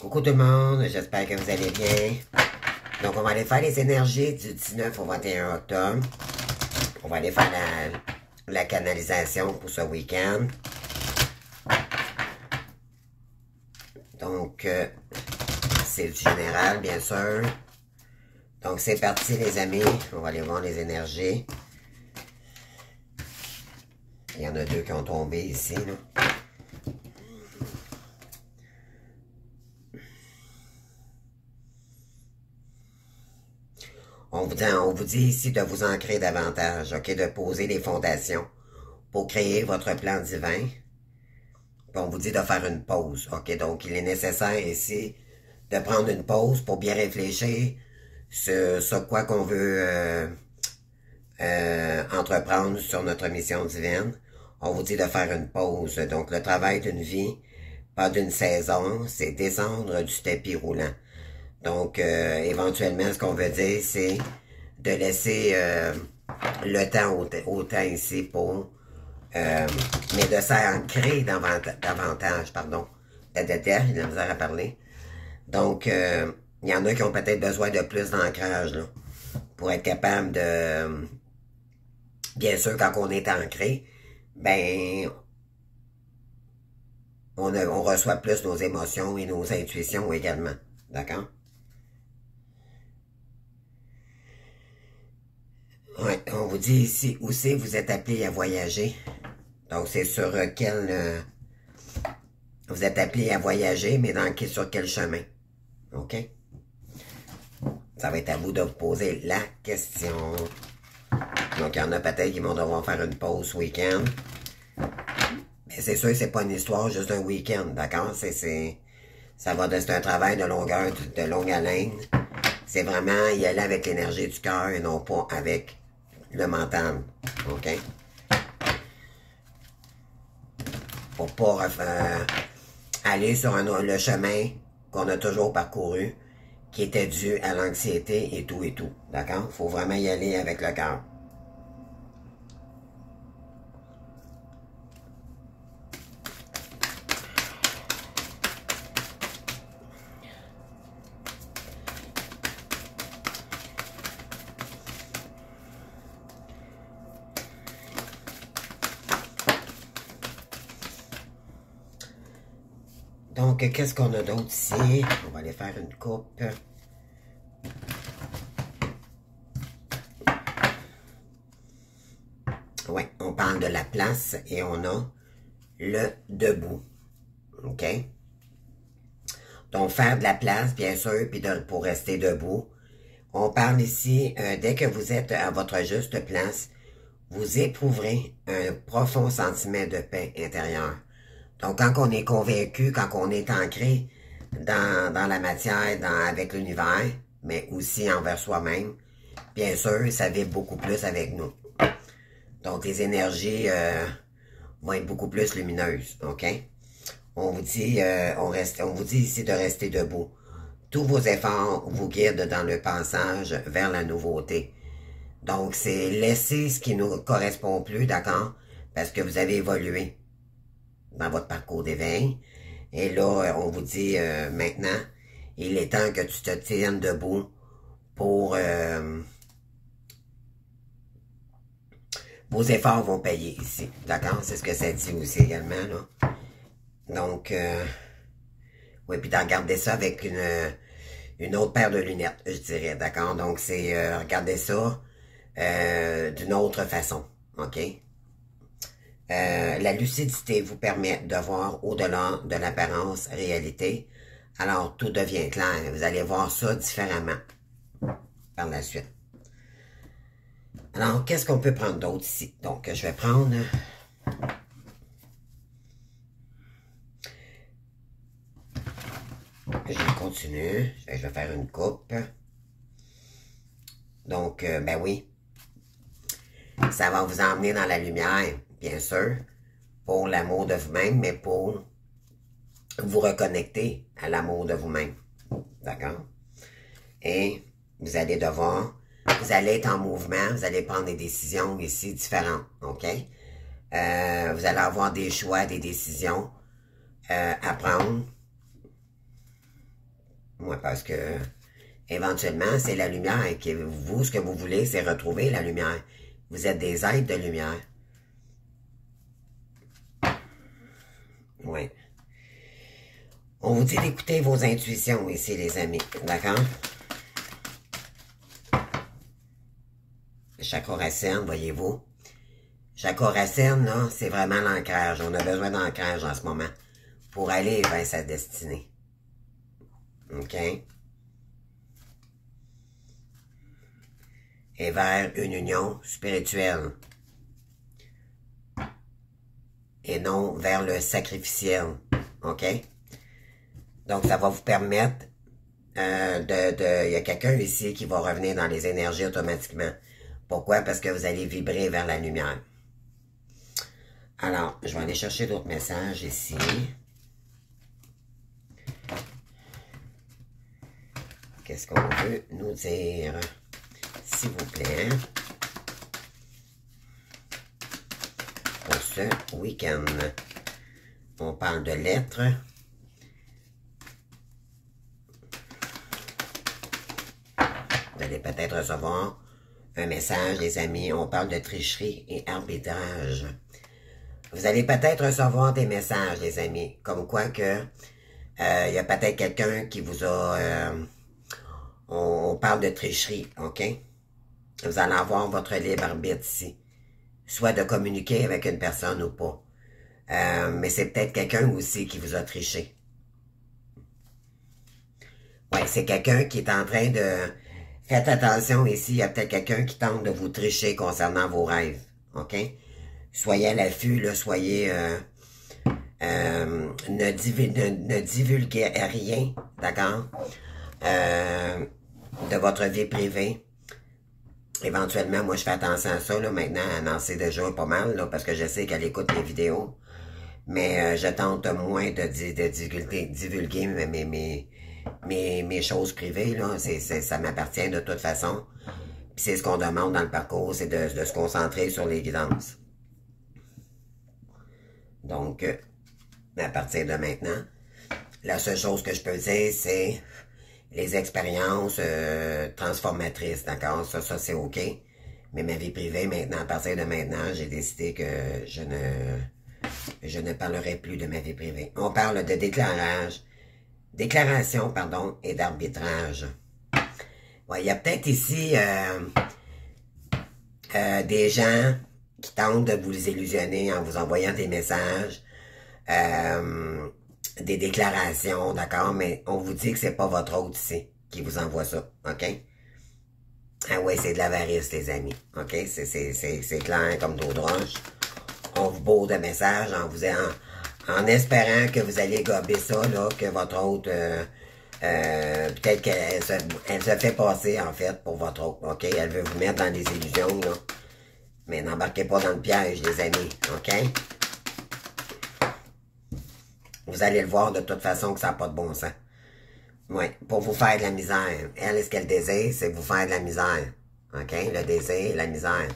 Coucou tout le monde, j'espère que vous allez bien. Donc, on va aller faire les énergies du 19 au 21 octobre. On va aller faire la canalisation pour ce week-end. Donc, c'est du général, bien sûr. Donc, c'est parti, les amis. On va aller voir les énergies. Il y en a deux qui ont tombé ici, là. On vous dit ici de vous ancrer davantage, ok, de poser les fondations pour créer votre plan divin. Puis on vous dit de faire une pause, ok, donc il est nécessaire ici de prendre une pause pour bien réfléchir sur quoi qu'on veut entreprendre sur notre mission divine. On vous dit de faire une pause, donc le travail d'une vie, pas d'une saison, c'est descendre du tapis roulant. Donc, éventuellement, ce qu'on veut dire, c'est de laisser le temps au temps ici pour... mais de s'ancrer davantage, pardon. J'ai de la misère à parler. Donc, il y en a qui ont peut-être besoin de plus d'ancrage, là, pour être capable de... Bien sûr, quand on est ancré, ben... on reçoit plus nos émotions et nos intuitions également. D'accord? Oui, on vous dit ici aussi vous êtes appelé à voyager. Donc, c'est sur quel... vous êtes appelé à voyager, mais sur quel chemin? OK? Ça va être à vous de vous poser la question. Donc, il y en a peut-être qui vont devoir faire une pause week-end. Mais c'est sûr que c'est pas une histoire juste d'un week-end, d'accord? C'est un travail de longue haleine. C'est vraiment y aller avec l'énergie du cœur et non pas avec le mental. OK? Pour pas aller sur le chemin qu'on a toujours parcouru, qui était dû à l'anxiété et tout. D'accord? Il faut vraiment y aller avec le cœur. Donc, qu'est-ce qu'on a d'autre ici? On va aller faire une coupe. Oui, on parle de la place et on a le debout. OK? Donc, faire de la place, bien sûr, puis pour rester debout. On parle ici, dès que vous êtes à votre juste place, vous éprouverez un profond sentiment de paix intérieure. Donc, quand on est convaincu, quand on est ancré dans la matière, avec l'univers, mais aussi envers soi-même, bien sûr, ça vibre beaucoup plus avec nous. Donc, les énergies vont être beaucoup plus lumineuses, OK? On vous dit, on vous dit ici de rester debout. Tous vos efforts vous guident dans le passage vers la nouveauté. Donc, c'est laisser ce qui ne nous correspond plus, d'accord? Parce que vous avez évolué dans votre parcours d'éveil. Et là, on vous dit maintenant, il est temps que tu te tiennes debout pour... vos efforts vont payer ici. D'accord? C'est ce que ça dit aussi également, là. Donc, oui, puis de regarder ça avec une autre paire de lunettes, je dirais. D'accord? Donc, c'est regarder ça d'une autre façon. OK? La lucidité vous permet de voir au-delà de l'apparence réalité. Alors, tout devient clair. Vous allez voir ça différemment par la suite. Alors, qu'est-ce qu'on peut prendre d'autre ici? Donc, je vais prendre... Je continue. Je vais faire une coupe. Donc, ben oui. Ça va vous emmener dans la lumière, bien sûr, pour l'amour de vous-même, mais pour vous reconnecter à l'amour de vous-même. D'accord? Et vous allez vous allez être en mouvement, vous allez prendre des décisions ici différentes, OK? Vous allez avoir des choix, des décisions à prendre. Moi, parce que éventuellement, c'est la lumière qui vous, ce que vous voulez, c'est retrouver la lumière. Vous êtes des êtres de lumière. Oui. On vous dit d'écouter vos intuitions ici, les amis. D'accord? Chakra racine, voyez-vous? Chakra racine, là, c'est vraiment l'ancrage. On a besoin d'ancrage en ce moment pour aller vers sa destinée. OK? Et vers une union spirituelle. Et non vers le sacrificiel. OK? Donc, ça va vous permettre il y a quelqu'un ici qui va revenir dans les énergies automatiquement. Pourquoi? Parce que vous allez vibrer vers la lumière. Alors, je vais aller chercher d'autres messages ici. Qu'est-ce qu'on veut nous dire? S'il vous plaît. Pour ce week-end. On parle de lettres. Vous allez peut-être recevoir un message, les amis. On parle de tricherie et arbitrage. Vous allez peut-être recevoir des messages, les amis. Comme quoi que il y a peut-être quelqu'un qui vous a... on parle de tricherie, OK? Vous allez avoir votre libre arbitre ici. Soit de communiquer avec une personne ou pas. Mais c'est peut-être quelqu'un aussi qui vous a triché. Ouais, c'est quelqu'un qui est en train de... Faites attention ici, il y a peut-être quelqu'un qui tente de vous tricher concernant vos rêves. OK? Soyez à l'affût, là, soyez... ne divulguez rien, d'accord? De votre vie privée. Éventuellement, moi, je fais attention à ça, là, maintenant, elle en sait déjà pas mal, là, parce que je sais qu'elle écoute mes vidéos. Mais je tente moins de divulguer mes choses privées, là. Ça m'appartient de toute façon. Puis c'est ce qu'on demande dans le parcours, c'est de se concentrer sur les guidances. Donc, à partir de maintenant, la seule chose que je peux dire, c'est les expériences transformatrices, d'accord? Ça c'est OK. Mais ma vie privée, maintenant, à partir de maintenant, j'ai décidé que je ne parlerai plus de ma vie privée. On parle de déclaration, pardon, et d'arbitrage. Ouais, il y a peut-être ici des gens qui tentent de vous illusionner en vous envoyant des messages, des déclarations, d'accord? Mais on vous dit que c'est pas votre hôte ici qui vous envoie ça, OK? Ah ouais, c'est de l'avarice, les amis, OK? C'est clair comme d'eau de roche. On vous bourre de messages en espérant que vous allez gober ça, là, que votre hôte, peut-être qu'elle se fait passer, en fait, pour votre hôte, OK? Elle veut vous mettre dans des illusions, là. Mais n'embarquez pas dans le piège, les amis, OK? Vous allez le voir de toute façon que ça n'a pas de bon sens. Oui, pour vous faire de la misère. Elle, ce qu'elle désire, c'est vous faire de la misère. OK? Le désir, la misère.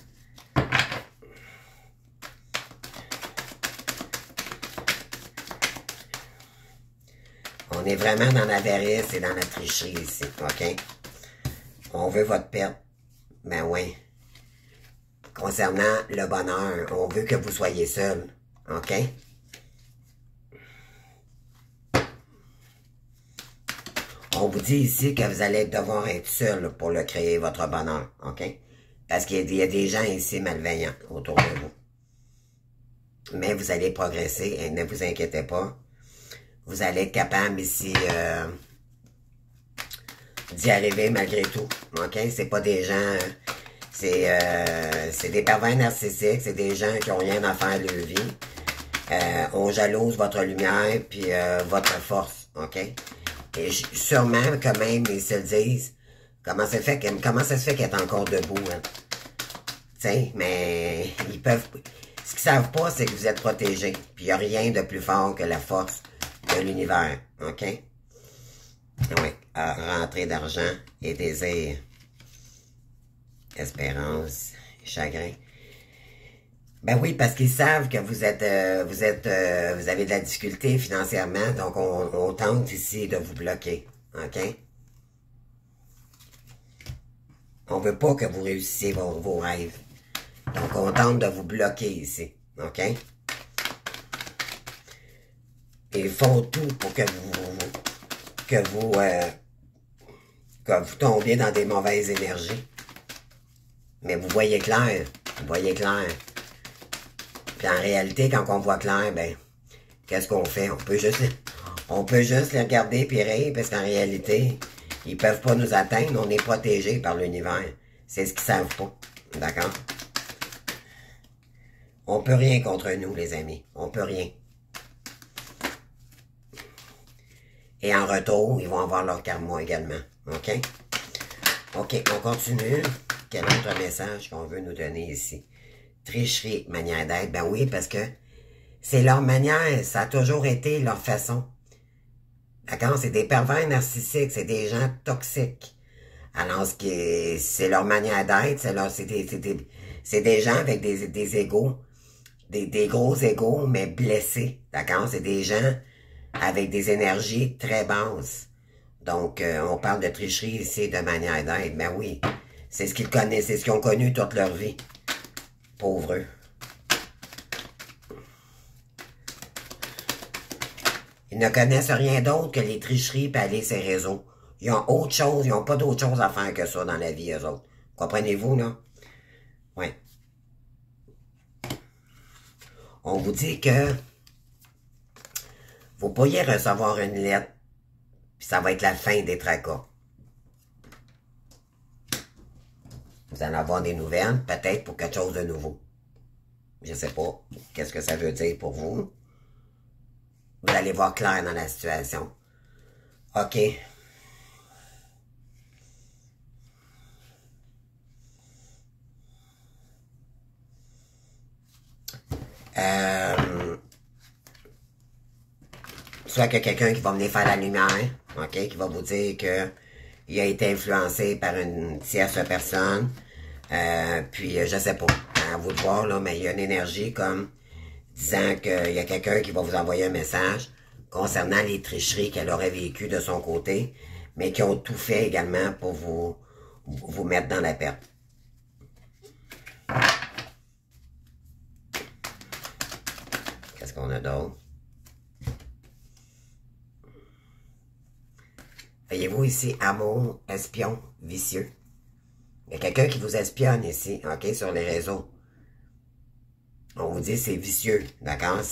On est vraiment dans l'avarice et dans la tricherie ici. OK? On veut votre perte. Ben oui. Concernant le bonheur, on veut que vous soyez seul. OK? On vous dit ici que vous allez devoir être seul pour le créer, votre bonheur. OK? Parce qu'il y a des gens ici malveillants autour de vous. Mais vous allez progresser et ne vous inquiétez pas. Vous allez être capable ici d'y arriver malgré tout. OK? C'est pas des gens... C'est des pervers narcissiques, c'est des gens qui n'ont rien à faire de leur vie. On jalouse votre lumière puis votre force, OK? Et sûrement que même ils se le disent, comment ça se fait qu'elle est encore debout, hein? Tu sais, mais ils peuvent... Ce qu'ils savent pas, c'est que vous êtes protégés. Puis il n'y a rien de plus fort que la force de l'univers, OK? Oui, rentrée d'argent et désir. Espérance, chagrin. Ben oui, parce qu'ils savent que vous avez de la difficulté financièrement, donc on tente ici de vous bloquer, OK? On veut pas que vous réussissiez vos rêves. Donc, on tente de vous bloquer ici. OK? Ils font tout pour que vous tombiez dans des mauvaises énergies. Mais vous voyez clair. Vous voyez clair. Puis en réalité, quand on voit clair, ben, qu'est-ce qu'on fait? On peut juste les regarder puis rire, parce qu'en réalité, ils peuvent pas nous atteindre. On est protégés par l'univers. C'est ce qu'ils savent pas. D'accord? On peut rien contre nous, les amis. On peut rien. Et en retour, ils vont avoir leur karma également. OK? OK, on continue. Quel autre message qu'on veut nous donner ici? Tricherie, manière d'être. Ben oui, parce que c'est leur manière. Ça a toujours été leur façon. D'accord? C'est des pervers narcissiques. C'est des gens toxiques. Alors, c'est leur manière d'être. C'est des gens avec des égos. Des gros égos, mais blessés. D'accord? C'est des gens avec des énergies très basses. Donc, on parle de tricherie ici, de manière d'être. Ben oui, c'est ce qu'ils connaissent, c'est ce qu'ils ont connu toute leur vie. Pauvres eux. Ils ne connaissent rien d'autre que les tricheries et aller ces réseaux. Ils ont autre chose, ils n'ont pas d'autre chose à faire que ça dans la vie, eux autres. Comprenez-vous, là? Oui. On vous dit que vous pourriez recevoir une lettre, puis ça va être la fin des tracas. Vous allez avoir des nouvelles, peut-être pour quelque chose de nouveau. Je sais pas qu'est-ce que ça veut dire pour vous. Vous allez voir clair dans la situation. OK. Soit que quelqu'un qui va venir faire la lumière, OK, qui va vous dire que il a été influencé par une tierce personne, puis je sais pas, à vous de voir, là, mais il y a une énergie comme disant qu'il y a quelqu'un qui va vous envoyer un message concernant les tricheries qu'elle aurait vécues de son côté, mais qui ont tout fait également pour vous mettre dans la perte. Qu'est-ce qu'on a d'autre? Voyez-vous ici, amour, espion, vicieux. Il y a quelqu'un qui vous espionne ici, OK, sur les réseaux. On vous dit c'est vicieux, d'accord?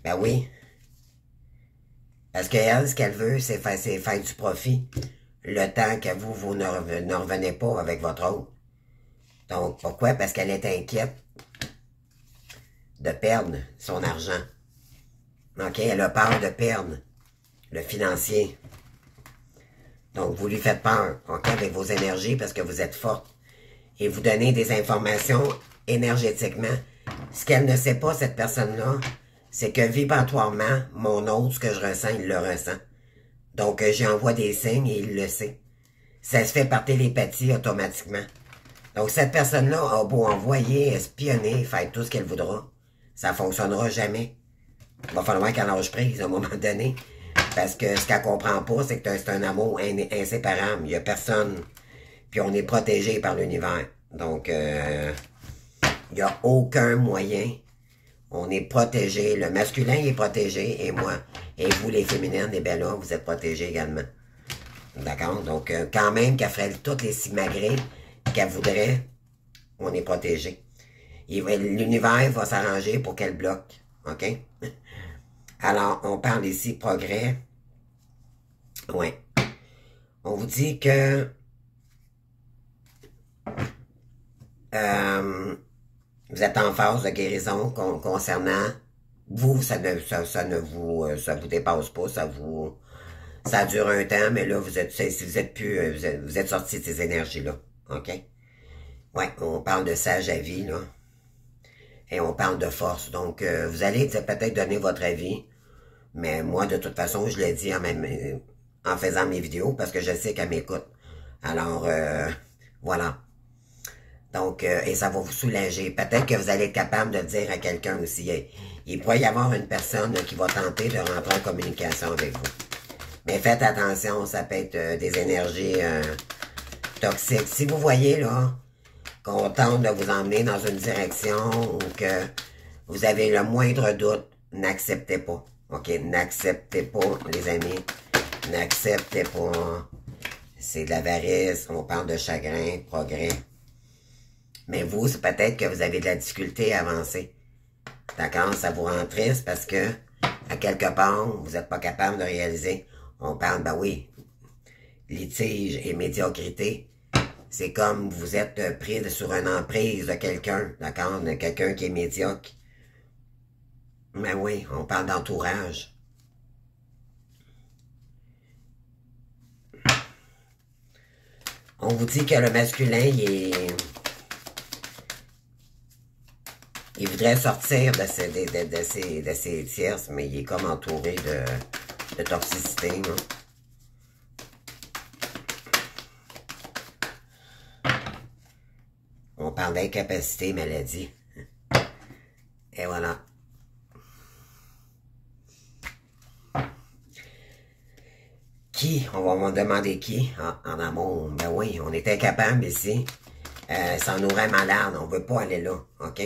Ben oui. Parce qu'elle, ce qu'elle veut, c'est faire du profit. Le temps que vous ne revenez pas avec votre autre. Donc, pourquoi? Parce qu'elle est inquiète de perdre son argent. OK? Elle a peur de perdre le financier. Donc, vous lui faites peur, OK, avec vos énergies parce que vous êtes forte. Et vous donnez des informations énergétiquement. Ce qu'elle ne sait pas, cette personne-là, c'est que vibratoirement, mon autre, ce que je ressens, il le ressent. Donc, j'envoie des signes et il le sait. Ça se fait par télépathie automatiquement. Donc, cette personne-là a beau envoyer, espionner, faire tout ce qu'elle voudra. Ça ne fonctionnera jamais. Il va falloir qu'elle lâche prise à un moment donné. Parce que ce qu'elle comprend pas, c'est que c'est un amour inséparable. Il n'y a personne. Puis on est protégé par l'univers. Donc, il n'y a aucun moyen. On est protégé. Le masculin est protégé et moi. Et vous, les féminines, les bellas, vous êtes protégés également. D'accord? Donc, quand même qu'elle ferait toutes les simagrées qu'elle voudrait, on est protégé. L'univers va s'arranger pour qu'elle bloque. OK? Alors, on parle ici progrès. Oui. On vous dit que vous êtes en phase de guérison concernant vous, ça vous dépasse pas, ça dure un temps, mais là, vous êtes sorti de ces énergies-là. OK? Ouais, on parle de sage avis, là. Et on parle de force. Donc, vous allez peut-être donner votre avis. Mais moi, de toute façon, je l'ai dit en faisant mes vidéos parce que je sais qu'elle m'écoute. Alors, voilà. Donc, et ça va vous soulager. Peut-être que vous allez être capable de le dire à quelqu'un aussi. Il pourrait y avoir une personne qui va tenter de rentrer en communication avec vous. Mais faites attention, ça peut être des énergies toxiques. Si vous voyez, là, qu'on tente de vous emmener dans une direction ou que vous avez le moindre doute, n'acceptez pas. OK? N'acceptez pas, les amis. N'acceptez pas. C'est de l'avarice, on parle de chagrin, progrès. Mais vous, c'est peut-être que vous avez de la difficulté à avancer. D'accord? Ça vous rend triste parce que, à quelque part, vous n'êtes pas capable de réaliser. On parle, ben oui, litige et médiocrité. C'est comme vous êtes pris sur une emprise de quelqu'un, d'accord? De quelqu'un qui est médiocre. Mais oui, on parle d'entourage. On vous dit que le masculin, il voudrait sortir de ces tierces, mais il est comme entouré de toxicité. Là. On parle d'incapacité, maladie. Et voilà. Qui? On va me demander qui? Ah, en amour. Ben oui, on est incapable ici. Ça nous rend malade. On veut pas aller là. OK?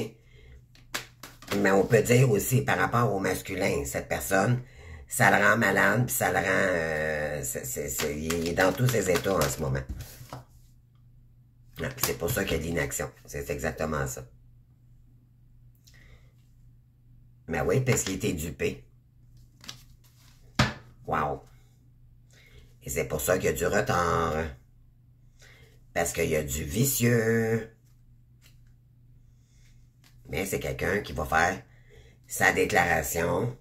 Mais on peut dire aussi, par rapport au masculin, cette personne, ça le rend malade, puis ça le rend... il est dans tous ses états en ce moment. C'est pour ça qu'il y a de l'inaction. C'est exactement ça. Mais oui, parce qu'il était dupé. Wow. Et c'est pour ça qu'il y a du retard. Parce qu'il y a du vicieux. Mais c'est quelqu'un qui va faire sa déclaration.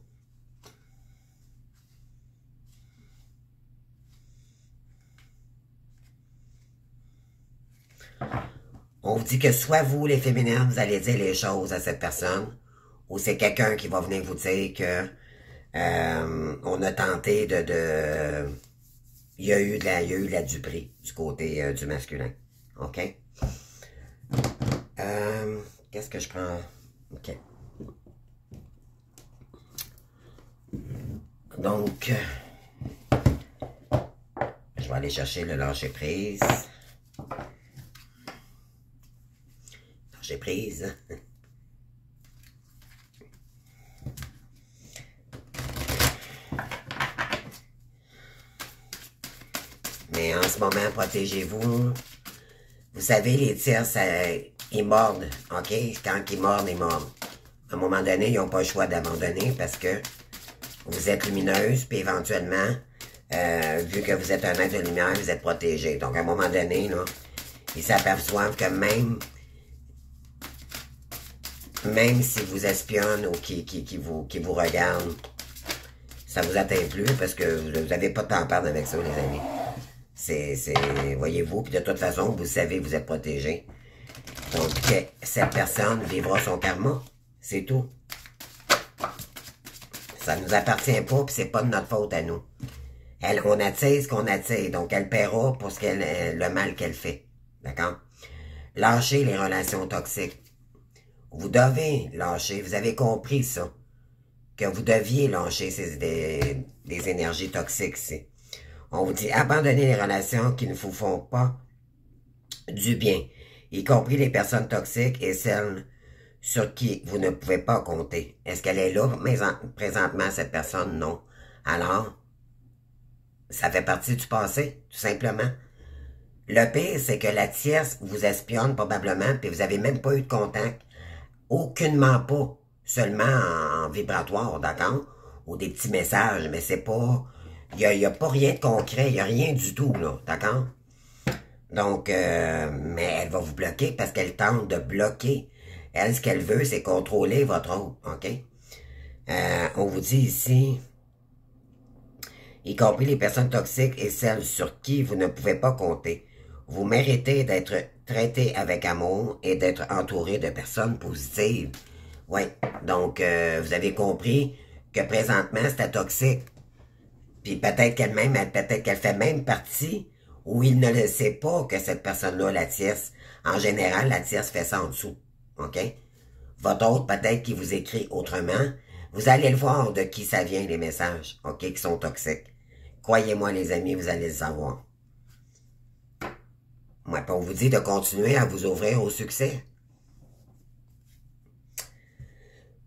On vous dit que soit vous, les féminins, vous allez dire les choses à cette personne, ou c'est quelqu'un qui va venir vous dire que on a tenté il y a eu de la duperie du côté du masculin. OK? Qu'est-ce que je prends? OK. Donc, je vais aller chercher le lâcher-prise. Lâcher-prise. Mais en ce moment, protégez-vous. Vous savez, les tierces, ils mordent, OK? Quand ils mordent, ils mordent. À un moment donné, ils n'ont pas le choix d'abandonner parce que vous êtes lumineuse, puis éventuellement, vu que vous êtes un être de lumière, vous êtes protégé. Donc, à un moment donné, là, ils s'aperçoivent que même si vous espionnent ou qui vous regardent, ça vous atteint plus parce que vous n'avez pas de temps à perdre avec ça, les amis. Voyez-vous, puis de toute façon, vous savez, vous êtes protégé. Donc, cette personne vivra son karma. C'est tout. Ça nous appartient pas, puis c'est pas de notre faute à nous. On attire ce qu'on attire, donc elle paiera pour le mal qu'elle fait. D'accord? Lâchez les relations toxiques. Vous devez lâcher, vous avez compris ça, que vous deviez lâcher des énergies toxiques ici. On vous dit, abandonnez les relations qui ne vous font pas du bien, y compris les personnes toxiques et celles sur qui vous ne pouvez pas compter. Est-ce qu'elle est là présentement, cette personne? Non. Alors, ça fait partie du passé, tout simplement. Le pire, c'est que la tierce vous espionne probablement, puis vous n'avez même pas eu de contact. Aucunement pas. Seulement en vibratoire, d'accord? Ou des petits messages, mais c'est pas... Il y a pas rien de concret, il n'y a rien du tout, là, d'accord? Donc, mais elle va vous bloquer parce qu'elle tente de bloquer. Elle, ce qu'elle veut, c'est contrôler votre autre, OK? On vous dit ici, y compris les personnes toxiques et celles sur qui vous ne pouvez pas compter. Vous méritez d'être traité avec amour et d'être entouré de personnes positives. Oui, donc vous avez compris que présentement, c'était toxique. Puis peut-être peut-être qu'elle fait même partie où il ne le sait pas que cette personne-là, la tierce, en général, la tierce fait ça en dessous. OK? Votre autre, peut-être qu'il vous écrit autrement. Vous allez le voir de qui ça vient, les messages, OK, qui sont toxiques. Croyez-moi, les amis, vous allez le savoir. Moi, on vous dit de continuer à vous ouvrir au succès.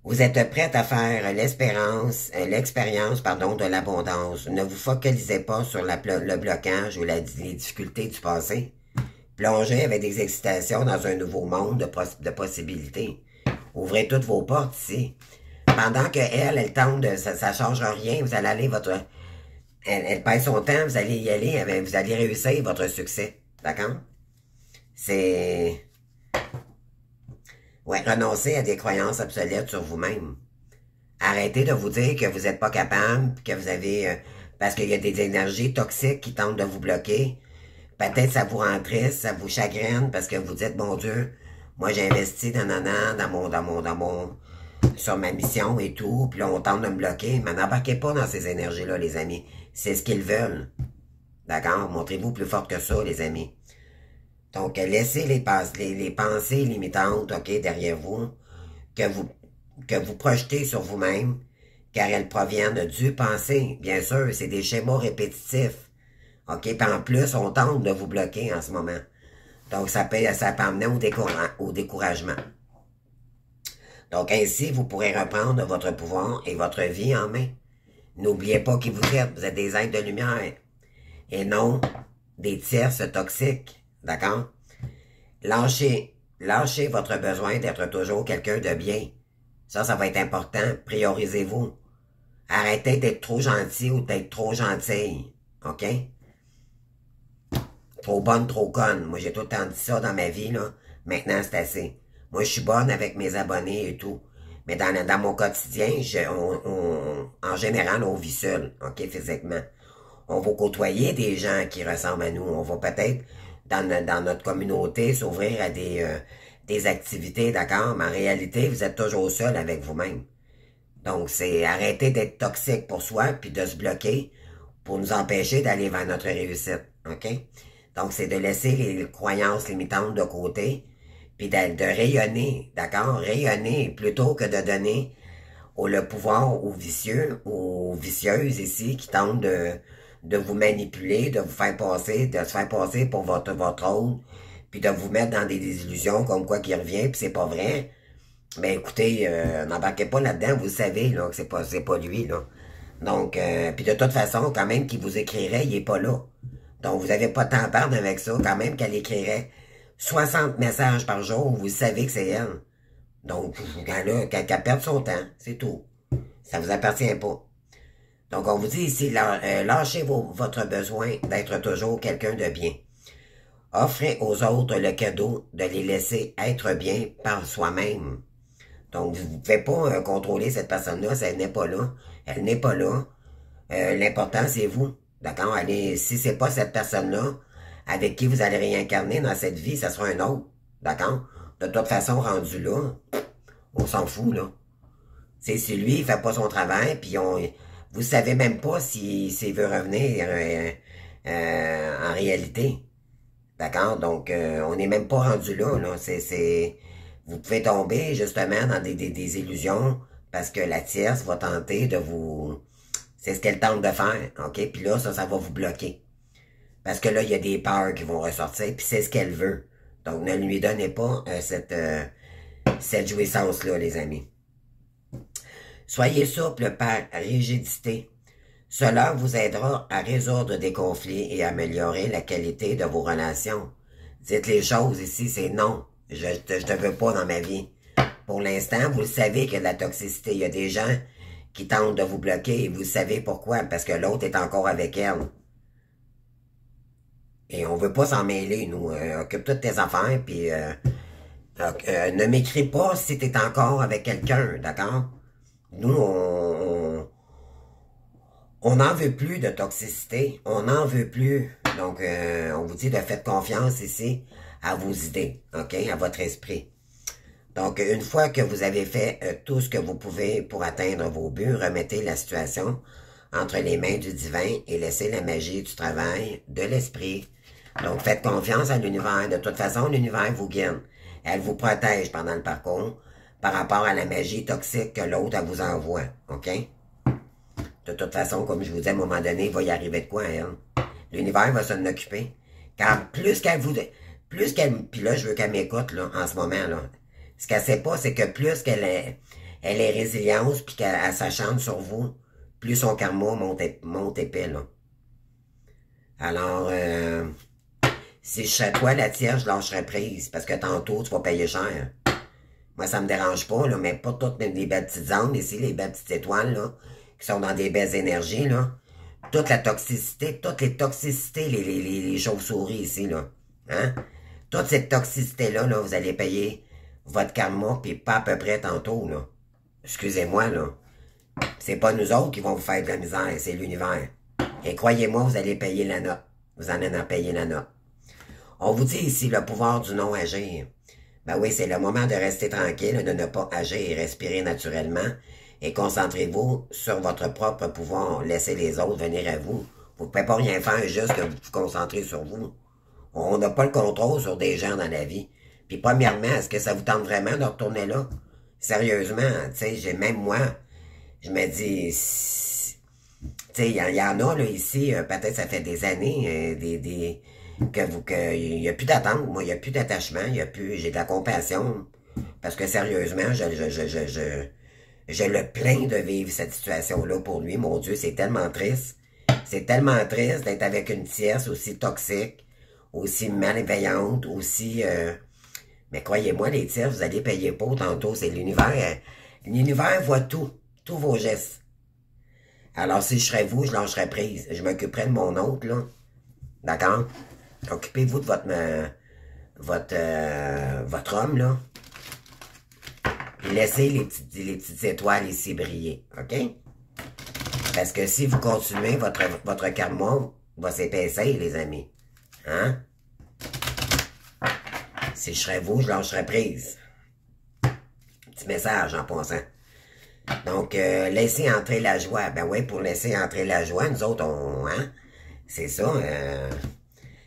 Vous êtes prête à faire l'expérience de l'abondance. Ne vous focalisez pas sur le blocage ou les difficultés du passé. Plongez avec des excitations dans un nouveau monde de possibilités. Ouvrez toutes vos portes ici. Pendant que elle tente de... Ça ne change rien. Vous allez aller Elle perd son temps, vous allez y aller, vous allez réussir votre succès. D'accord? C'est... Ouais, renoncez à des croyances obsolètes sur vous-même. Arrêtez de vous dire que vous n'êtes pas capable, que vous avez... parce qu'il y a des énergies toxiques qui tentent de vous bloquer. Peut-être ça vous rend triste, ça vous chagrine, parce que vous dites, mon Dieu, moi j'ai investi dans sur ma mission et tout, puis là on tente de me bloquer. Mais n'embarquez pas dans ces énergies-là, les amis. C'est ce qu'ils veulent. D'accord? Montrez-vous plus fort que ça, les amis. Donc, laissez les pensées limitantes, OK, derrière vous, que vous projetez sur vous-même, car elles proviennent du pensée. Bien sûr, c'est des schémas répétitifs. OK? Puis en plus, on tente de vous bloquer en ce moment. Donc, ça peut amener au découragement. Donc, ainsi, vous pourrez reprendre votre pouvoir et votre vie en main. N'oubliez pas qui vous êtes. Vous êtes des êtres de lumière. Et non des tierces toxiques. D'accord? Lâchez votre besoin d'être toujours quelqu'un de bien. Ça va être important. Priorisez-vous. Arrêtez d'être trop gentil ou d'être trop gentille. OK? Trop bonne, trop conne. Moi, j'ai tout le temps dit ça dans ma vie, là. Maintenant, c'est assez. Moi, je suis bonne avec mes abonnés et tout. Mais dans mon quotidien, en général, on vit seul, OK, physiquement. On va côtoyer des gens qui ressemblent à nous. On va peut-être, dans notre communauté, s'ouvrir à des activités, d'accord? Mais en réalité, vous êtes toujours seul avec vous-même. Donc, c'est arrêter d'être toxique pour soi, puis de se bloquer pour nous empêcher d'aller vers notre réussite, OK? Donc, c'est de laisser les croyances limitantes de côté, puis de rayonner, d'accord? Rayonner plutôt que de donner le pouvoir aux vicieux, aux vicieuses ici qui tentent de vous manipuler, de se faire passer pour votre autre, puis de vous mettre dans des désillusions comme quoi qui revient, puis c'est pas vrai. Ben écoutez, n'embarquez pas là-dedans, vous savez là que c'est pas lui là. Donc, puis de toute façon, quand même qu'il vous écrirait, il est pas là. Donc, vous n'avez pas de temps à perdre avec ça, quand même qu'elle écrirait 60 messages par jour, vous savez que c'est elle. Donc, qu'elle perde son temps, c'est tout. Ça vous appartient pas. Donc, on vous dit ici, lâchez votre besoin d'être toujours quelqu'un de bien. Offrez aux autres le cadeau de les laisser être bien par soi-même. Donc, vous ne pouvez pas contrôler cette personne-là, elle n'est pas là. Elle n'est pas là. L'important, c'est vous. D'accord? Si c'est pas cette personne-là avec qui vous allez réincarner dans cette vie, ça sera un autre. D'accord? De toute façon, rendu là, on s'en fout, là. Si lui, il fait pas son travail, puis vous savez même pas s'il veut revenir en réalité. D'accord? Donc, on n'est même pas rendu là, là. Vous pouvez tomber, justement, dans des illusions, parce que la tierce va tenter de vous... C'est ce qu'elle tente de faire, OK? Puis là, ça va vous bloquer. Parce que là, il y a des peurs qui vont ressortir, puis c'est ce qu'elle veut. Donc, ne lui donnez pas cette jouissance-là, les amis. Soyez souple par rigidité. Cela vous aidera à résoudre des conflits et améliorer la qualité de vos relations. Dites les choses ici, c'est non. Je te veux pas dans ma vie. Pour l'instant, vous le savez qu'il y a de la toxicité. Il y a des gens qui tentent de vous bloquer et vous savez pourquoi. Parce que l'autre est encore avec elle. Et on veut pas s'en mêler, nous. Occupe toutes tes affaires, puis ne m'écris pas si tu es encore avec quelqu'un, d'accord? Nous, on n'en veut plus de toxicité. On n'en veut plus. Donc, on vous dit de faire confiance ici à vos idées, OK? À votre esprit. Donc, une fois que vous avez fait tout ce que vous pouvez pour atteindre vos buts, remettez la situation entre les mains du divin et laissez la magie du travail de l'esprit. Donc, faites confiance à l'univers. De toute façon, l'univers vous guide. Elle vous protège pendant le parcours par rapport à la magie toxique que l'autre vous envoie. OK? De toute façon, comme je vous dis, à un moment donné, il va y arriver de quoi, elle. L'univers va s'en occuper. Car plus qu'elle vous... Plus qu'elle... Puis là, je veux qu'elle m'écoute, là, en ce moment, là. Ce qu'elle sait pas, c'est que plus qu'elle est... Elle est résilience, puis qu'elle s'acharne sur vous, plus son karma monte épais, là. Alors, si je serais toi, la tierce, je lâcherais prise, parce que tantôt, tu vas payer cher. Moi, ça me dérange pas, là, mais pas toutes les belles petites âmes ici, les belles petites étoiles, là, qui sont dans des belles énergies, là. Toute la toxicité, toutes les toxicités, les chauves-souris ici, là. Hein? Toute cette toxicité-là, là, vous allez payer votre karma, puis pas à peu près tantôt, là. Excusez-moi, là. C'est pas nous autres qui vont vous faire de la misère, c'est l'univers. Et croyez-moi, vous allez payer la note. Vous en allez en payer la note. On vous dit ici le pouvoir du non-agir. Ben oui, c'est le moment de rester tranquille, de ne pas agir et respirer naturellement. Et concentrez-vous sur votre propre pouvoir. Laissez les autres venir à vous. Vous ne pouvez pas rien faire juste que vous vous concentrez sur vous. On n'a pas le contrôle sur des gens dans la vie. Puis premièrement, est-ce que ça vous tente vraiment de retourner là? Sérieusement, tu sais, même moi, je me dis, tu sais, il y en a là ici, peut-être ça fait des années, il n'y a plus d'attente, moi, il n'y a plus d'attachement, j'ai de la compassion, parce que sérieusement, je le plains de vivre cette situation-là pour lui, mon Dieu, c'est tellement triste. C'est tellement triste d'être avec une tierce aussi toxique, aussi malveillante, aussi... mais croyez-moi, les tierces, vous allez payer pour tantôt, c'est l'univers. L'univers voit tout, tous vos gestes. Alors, si je serais vous, je lâcherais prise. Je m'occuperais de mon autre, là. D'accord? Occupez-vous de votre homme, là. Puis laissez les petites étoiles ici briller, OK? Parce que si vous continuez, votre karma va s'épaissir, les amis. Hein? Si je serais vous, je lâcherais prise. Petit message en passant. Donc, laissez entrer la joie. Ben oui, pour laisser entrer la joie, nous autres, hein? C'est ça.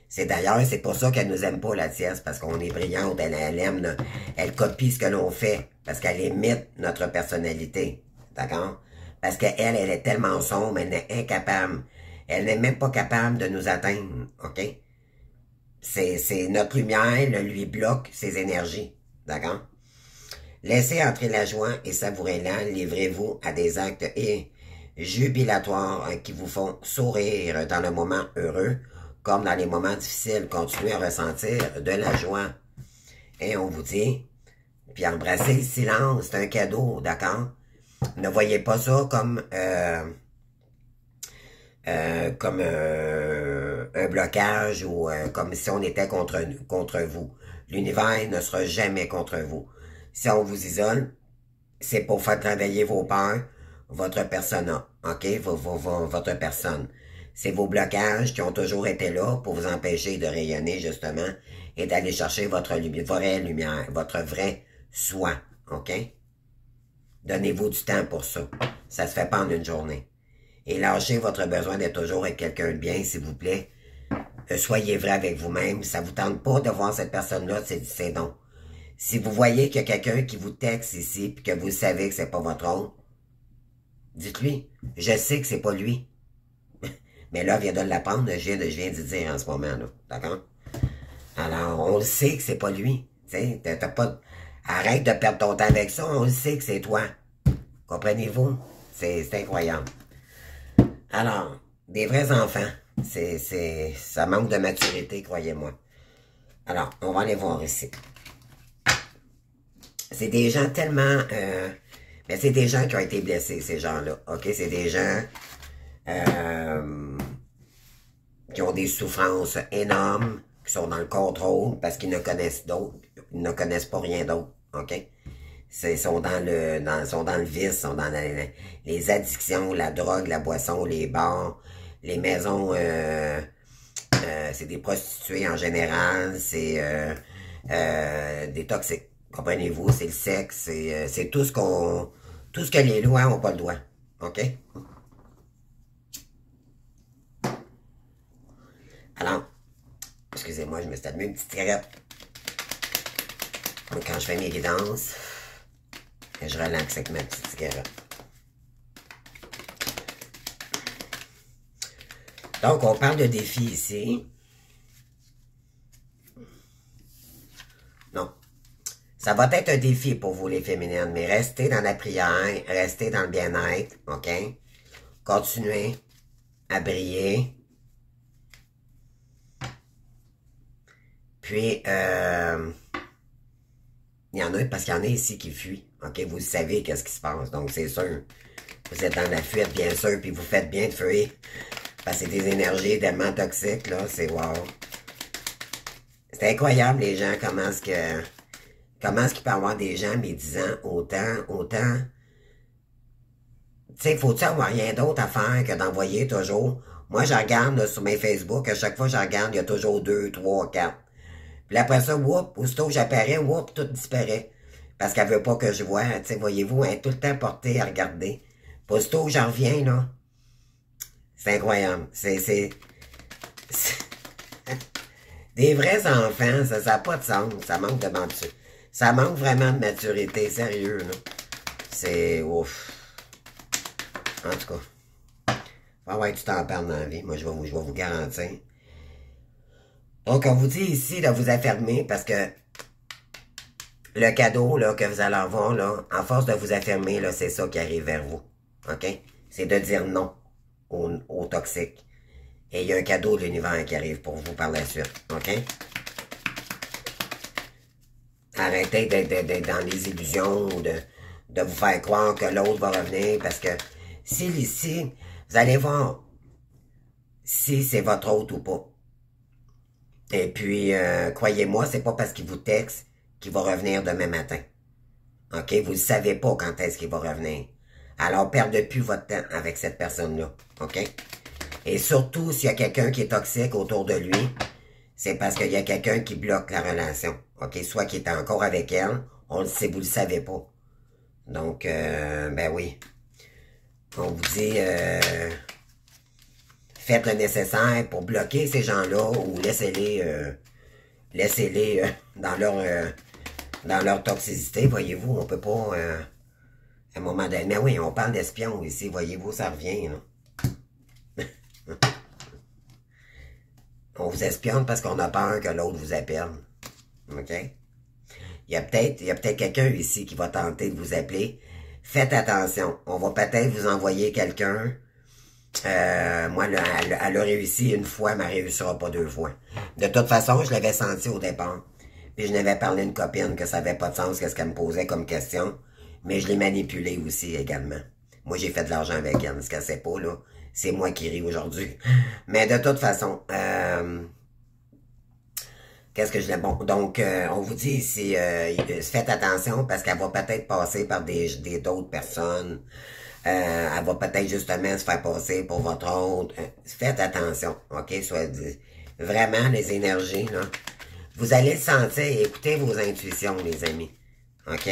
C'est d'ailleurs, c'est pour ça qu'elle nous aime pas, la tierce, parce qu'on est brillante, elle aime, elle copie ce que l'on fait, parce qu'elle imite notre personnalité. D'accord? Parce qu'elle, elle est tellement sombre, elle est incapable. Elle n'est même pas capable de nous atteindre. OK? C'est notre lumière, lui bloque ses énergies. D'accord? Laissez entrer la joie et savourez-la. Livrez-vous à des actes jubilatoires qui vous font sourire dans le moment heureux, comme dans les moments difficiles. Continuez à ressentir de la joie. Et on vous dit, puis embrassez le silence, c'est un cadeau, d'accord? Ne voyez pas ça comme un blocage ou comme si on était contre vous. L'univers ne sera jamais contre vous. Si on vous isole, c'est pour faire travailler vos peurs, votre persona, OK? Votre personne. C'est vos blocages qui ont toujours été là pour vous empêcher de rayonner, justement, et d'aller chercher votre vraie lumière, votre vrai soi, OK? Donnez-vous du temps pour ça. Ça se fait pas en une journée. Et lâchez votre besoin d'être toujours avec quelqu'un de bien, s'il vous plaît. Soyez vrai avec vous-même. Ça vous tente pas de voir cette personne-là, c'est non. Si vous voyez qu'il y a quelqu'un qui vous texte ici, puis que vous savez que c'est pas votre autre, dites-lui, je sais que c'est pas lui. Mais là, vient de l'apprendre, je viens d'y dire en ce moment, là. D'accord? Alors, on le sait que c'est pas lui. T'as pas... Arrête de perdre ton temps avec ça, on le sait que c'est toi. Comprenez-vous? C'est incroyable. Alors, des vrais enfants, ça manque de maturité, croyez-moi. Alors, on va aller voir ici. C'est des gens tellement... mais c'est des gens qui ont été blessés, ces gens-là. OK? C'est des gens qui ont des souffrances énormes, qui sont dans le contrôle parce qu'ils ne connaissent pas rien d'autre. OK? Ils sont dans le vice, sont dans les addictions, la drogue, la boisson, les bars, les maisons, c'est des prostituées en général, c'est des toxiques. Comprenez-vous, c'est le sexe, c'est tout ce que les lois n'ont pas le droit. OK? Alors, excusez-moi, je me suis allumé une petite cigarette. Quand je fais mes guidances, je relaxe avec ma petite cigarette. Donc, on parle de défi ici. Non. Ça va être un défi pour vous, les féminines, mais restez dans la prière, restez dans le bien-être, OK? Continuez à briller. Puis, il y en a, parce qu'il y en a ici qui fuient, OK? Vous savez qu'est-ce qui se passe, donc c'est sûr. Vous êtes dans la fuite, bien sûr, puis vous faites bien de fuir. Parce que c'est des énergies tellement toxiques, là, c'est wow. C'est incroyable, les gens, comment est-ce qu'il peut y avoir des gens médisants autant. Tu sais, faut-il avoir rien d'autre à faire que d'envoyer toujours. Moi, je regarde là, sur mes Facebook, à chaque fois que je regarde, il y a toujours 2, 3, 4. Puis après ça, whoop, aussitôt que j'apparais, whoop, tout disparaît. Parce qu'elle veut pas que je vois, tu sais, voyez-vous, elle est tout le temps portée à regarder. Puis aussitôt que j'en reviens, là, c'est incroyable. C'est des vrais enfants, ça n'a pas de sens. Ça manque de maturité. Ça manque vraiment de maturité, sérieux, là. C'est ouf. En tout cas. Faut avoir du temps à perdre dans la vie. Moi, je vais vous garantir. Donc, on vous dit ici de vous affirmer parce que le cadeau là, que vous allez avoir, là, en force de vous affirmer, là, c'est ça qui arrive vers vous. OK? C'est de dire non au toxique. Et il y a un cadeau de l'univers qui arrive pour vous par la suite. OK? Arrêtez d'être dans les illusions ou de vous faire croire que l'autre va revenir parce que si ici, vous allez voir si c'est votre autre ou pas. Et puis, croyez-moi, c'est pas parce qu'il vous texte qu'il va revenir demain matin. OK? Vous ne savez pas quand est-ce qu'il va revenir. Alors, perdez plus votre temps avec cette personne-là. OK? Et surtout, s'il y a quelqu'un qui est toxique autour de lui, c'est parce qu'il y a quelqu'un qui bloque la relation. OK? Soit qui est encore avec elle, on le sait, vous le savez pas. Donc, ben oui. On vous dit, faites le nécessaire pour bloquer ces gens-là ou laissez-les dans leur toxicité, voyez-vous. On peut pas, à un moment donné, mais oui, on parle d'espion ici, voyez-vous, ça revient, là. On vous espionne parce qu'on a peur que l'autre vous appelle. OK? Il y a peut-être quelqu'un ici qui va tenter de vous appeler. Faites attention. On va peut-être vous envoyer quelqu'un. Moi, elle a réussi une fois, mais elle ne réussira pas 2 fois. De toute façon, je l'avais senti au départ. Puis je n'avais parlé à une copine que ça n'avait pas de sens qu'est-ce qu'elle me posait comme question. Mais je l'ai manipulée aussi également. Moi, j'ai fait de l'argent avec elle. Ce qu'elle sait pas, là, c'est moi qui ris aujourd'hui. Mais de toute façon, qu'est-ce que je l'ai... Bon, donc, on vous dit ici, faites attention parce qu'elle va peut-être passer par d'autres personnes. Elle va peut-être justement se faire passer pour votre autre. Faites attention, OK? Vraiment, les énergies, là. Vous allez le sentir. Écoutez vos intuitions, les amis. OK?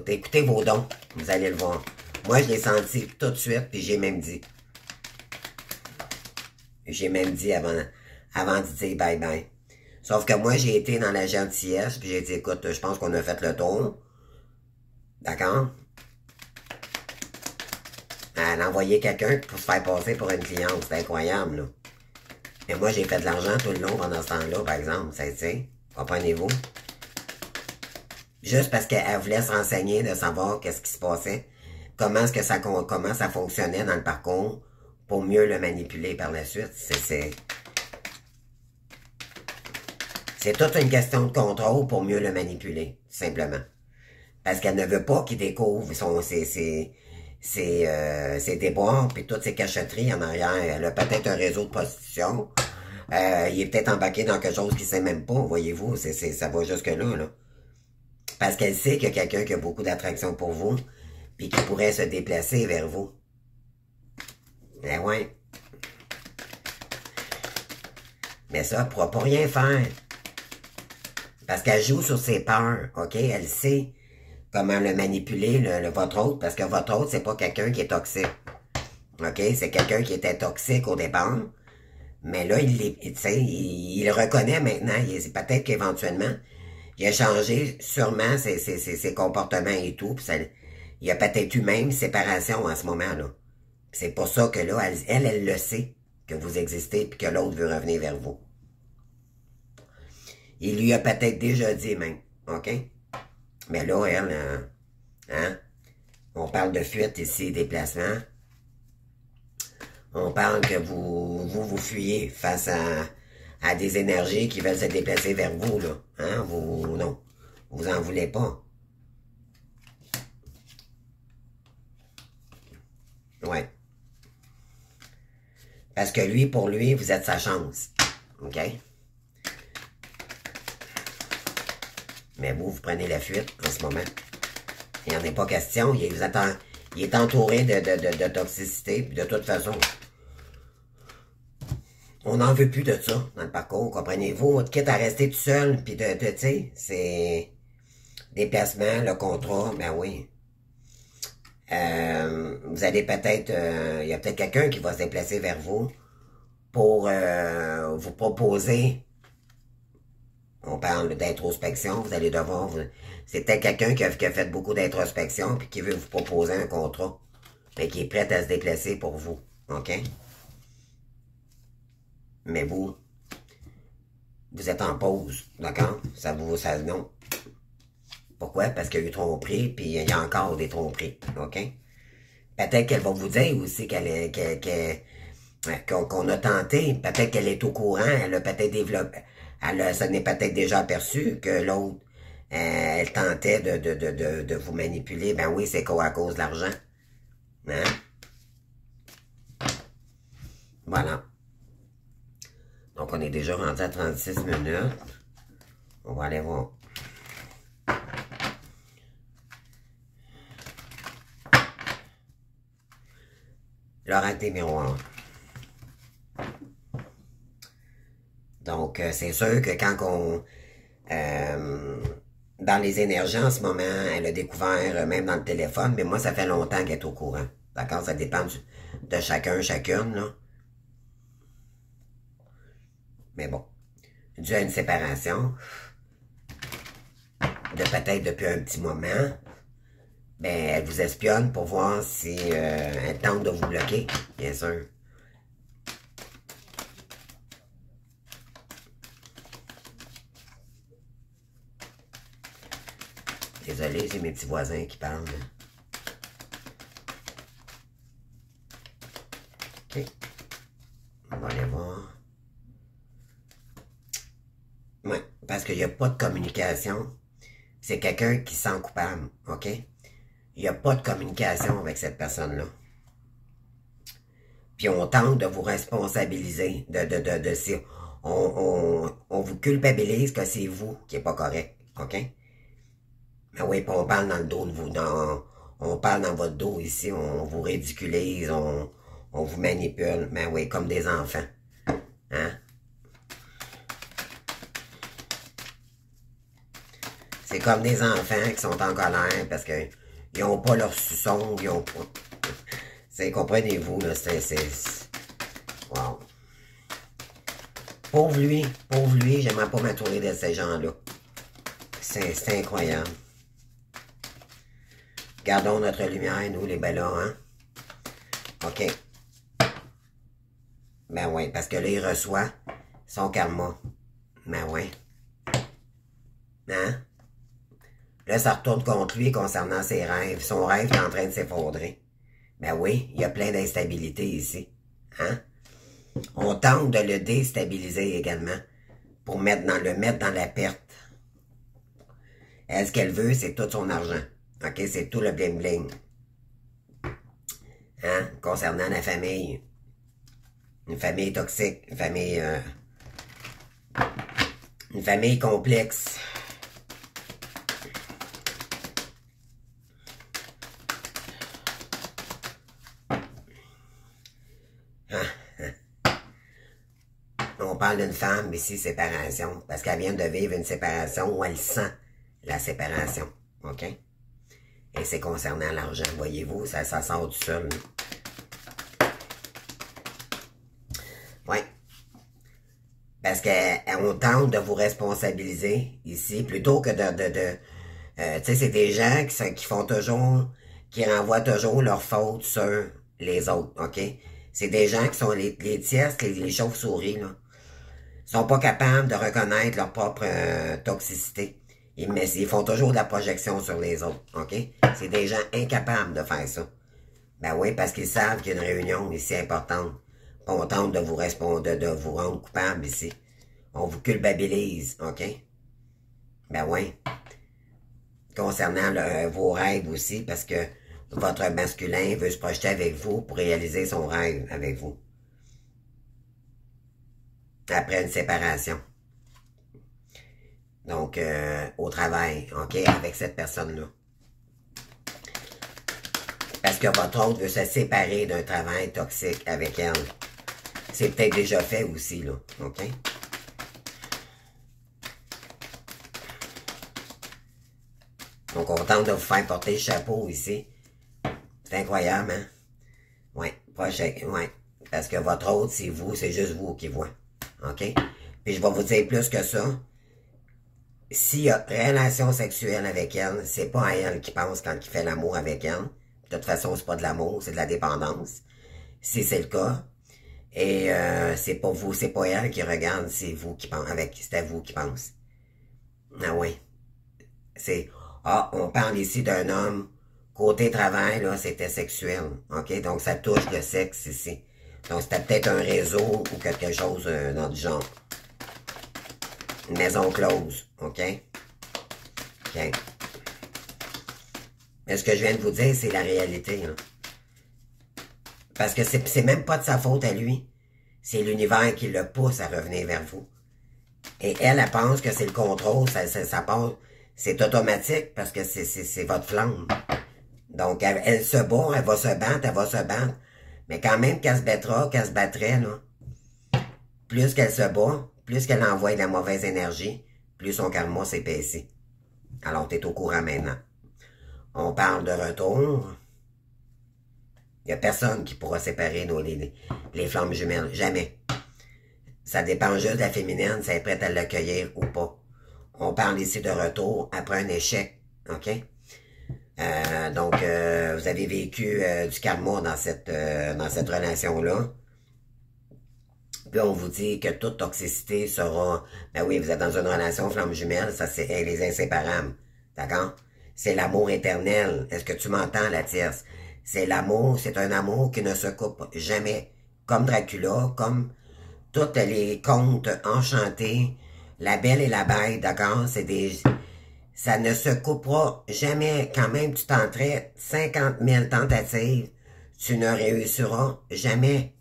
Écoutez vos dons. Vous allez le voir. Moi, je l'ai senti tout de suite, puis j'ai même dit. J'ai même dit avant de dire bye-bye. Sauf que moi, j'ai été dans la gentillesse, puis j'ai dit, écoute, je pense qu'on a fait le tour. D'accord? Elle a envoyé quelqu'un pour se faire passer pour une cliente. C'est incroyable, là. Mais moi, j'ai fait de l'argent tout le long pendant ce temps-là, par exemple. Ça, tu sais, comprenez-vous? Juste parce qu'elle voulait se renseigner de savoir qu'est-ce qui se passait. Comment ça fonctionnait dans le parcours pour mieux le manipuler par la suite. C'est toute une question de contrôle pour mieux le manipuler, simplement. Parce qu'elle ne veut pas qu'il découvre ses déboires puis toutes ses cacheteries en arrière. Elle a peut-être un réseau de prostitution. Il est peut-être embarqué dans quelque chose qu'il ne sait même pas, voyez-vous. Ça va jusque-là, là. Parce qu'elle sait qu'il y a quelqu'un qui a beaucoup d'attraction pour vous puis qui pourrait se déplacer vers vous. Mais ouais. Mais ça, elle ne pourra pas rien faire. Parce qu'elle joue sur ses peurs, OK? Elle sait comment le manipuler, votre autre, parce que votre autre, c'est pas quelqu'un qui est toxique. OK? C'est quelqu'un qui était toxique au départ, mais là, il le reconnaît maintenant. Peut-être qu'éventuellement, il a changé sûrement ses comportements et tout, puis il y a peut-être eu même séparation à ce moment-là. C'est pour ça que là, elle le sait que vous existez et que l'autre veut revenir vers vous. Il lui a peut-être déjà dit même, OK? Mais là, elle, hein? On parle de fuite ici, déplacement. On parle que vous fuyez face à des énergies qui veulent se déplacer vers vous, là. Hein? Non. Vous en voulez pas. Ouais. Parce que lui, pour lui, vous êtes sa chance. OK? Mais vous prenez la fuite en ce moment. Il n'y en est pas question. Il est entouré de toxicité. Puis de toute façon, on n'en veut plus de ça dans le parcours, comprenez-vous? Quitte à rester tout seul, puis tu sais, c'est déplacement, le contrat, ben oui. Vous allez peut-être, il y a peut-être quelqu'un qui va se déplacer vers vous pour vous proposer. On parle d'introspection, vous allez devoir... C'est peut-être quelqu'un qui a fait beaucoup d'introspection puis qui veut vous proposer un contrat, mais qui est prêt à se déplacer pour vous, OK? Mais vous êtes en pause, d'accord? Non. Pourquoi? Parce qu'il y a eu tromperie, puis il y a encore des tromperies, OK? Peut-être qu'elle va vous dire aussi qu'on a tenté, peut-être qu'elle est au courant, elle a peut-être développé... ça n'est peut-être déjà aperçu que l'autre, elle tentait de vous manipuler. Ben oui, c'est quoi à cause de l'argent? Hein? Voilà. Donc, on est déjà rendu à 36 minutes. On va aller voir. L'oracle des miroirs. Donc, c'est sûr que quand on... dans les énergies, en ce moment, elle a découvert, même dans le téléphone, mais moi, ça fait longtemps qu'elle est au courant. D'accord? Ça dépend de chacun, chacune, là. Mais bon. Dû à une séparation, peut-être depuis un petit moment, ben, elle vous espionne pour voir si elle tente de vous bloquer, bien sûr. Désolé, j'ai mes petits voisins qui parlent. OK. On va aller voir. Ouais, parce qu'il n'y a pas de communication. C'est quelqu'un qui se sent coupable, OK? Il n'y a pas de communication avec cette personne-là. Puis on tente de vous responsabiliser, on vous culpabilise que c'est vous qui n'est pas correct, OK? Ah oui, puis on parle dans le dos de vous, on parle dans votre dos ici, on vous ridiculise, on vous manipule, ben oui, comme des enfants. Hein? C'est comme des enfants qui sont en colère parce que ils n'ont pas leur suçon, ils ont pas... comprenez-vous, là, wow. Pauvre lui, j'aimerais pas m'entourer de ces gens-là. C'est incroyable. Gardons notre lumière, nous, les ballons, hein? OK. Ben oui, parce que là, il reçoit son karma. Ben oui. Hein? Là, ça retourne contre lui concernant ses rêves. Son rêve est en train de s'effondrer. Ben oui, il y a plein d'instabilité ici. Hein? On tente de le déstabiliser également pour le mettre dans la perte. Elle, ce qu'elle veut, c'est tout son argent. OK? C'est tout le bling-bling. Hein? Concernant la famille. Une famille toxique. Une famille complexe. On parle d'une femme ici, séparation, parce qu'elle vient de vivre une séparation où elle sent la séparation, OK? Et c'est concernant l'argent, voyez-vous, ça sort du seul. Oui. Parce qu'on tente de vous responsabiliser ici, plutôt que tu sais, c'est des gens qui font toujours, qui renvoient toujours leurs fautes sur les autres, OK? C'est des gens qui sont les tierces, les chauves-souris, là. Ils sont pas capables de reconnaître leur propre toxicité. Ils font toujours de la projection sur les autres, OK? C'est des gens incapables de faire ça. Ben oui, parce qu'ils savent qu'il y a une réunion ici importante. On tente de vous répondre, de vous rendre coupable ici. On vous culpabilise, OK? Ben oui. Concernant vos rêves aussi, parce que votre masculin veut se projeter avec vous pour réaliser son rêve avec vous. Après une séparation. Donc, au travail, OK, avec cette personne-là. Parce que votre autre veut se séparer d'un travail toxique avec elle. C'est peut-être déjà fait aussi, là, OK? Donc, on tente de vous faire porter le chapeau ici. C'est incroyable, hein? Ouais, projet, ouais. Parce que votre autre, c'est vous, c'est juste vous qui voit. OK? Puis je vais vous dire plus que ça. S'il y a relation sexuelle avec elle, c'est pas à elle qui pense quand il fait l'amour avec elle. De toute façon, c'est pas de l'amour, c'est de la dépendance. Si c'est le cas. Et c'est pas vous, c'est pas elle qui regarde, c'est vous qui pense, c'est à vous qui pense. Ah oui. C'est, on parle ici d'un homme, côté travail, là, c'était sexuel. OK? Donc, ça touche le sexe ici. Donc, c'était peut-être un réseau ou quelque chose dans du genre. Une maison close. OK? OK. Mais ce que je viens de vous dire, c'est la réalité. Hein. Parce que c'est même pas de sa faute à lui. C'est l'univers qui le pousse à revenir vers vous. Et elle pense que c'est le contrôle, ça passe. C'est automatique parce que c'est votre flamme. Donc, elle se bat, elle va se battre. Mais quand même qu'elle se battra, qu'elle se battrait, là, plus qu'elle se bat, plus qu'elle envoie de la mauvaise énergie, plus son karma s'épaissit. Alors, tu es au courant maintenant. On parle de retour. Il n'y a personne qui pourra séparer les flammes jumelles. Jamais. Ça dépend juste de la féminine, si elle est prête à l'accueillir ou pas. On parle ici de retour après un échec. OK? Donc, vous avez vécu du karma dans cette relation-là. Puis on vous dit que toute toxicité sera... Ben oui, vous êtes dans une relation flamme jumelle, ça c'est les inséparables. D'accord? C'est l'amour éternel. Est-ce que tu m'entends, la tierce? C'est l'amour, c'est un amour qui ne se coupe jamais. Comme Dracula, comme tous les contes enchantés, la belle et la bête, d'accord? C'est des... Ça ne se coupera jamais. Quand même, tu tenterais 50 000 tentatives, tu ne réussiras jamais,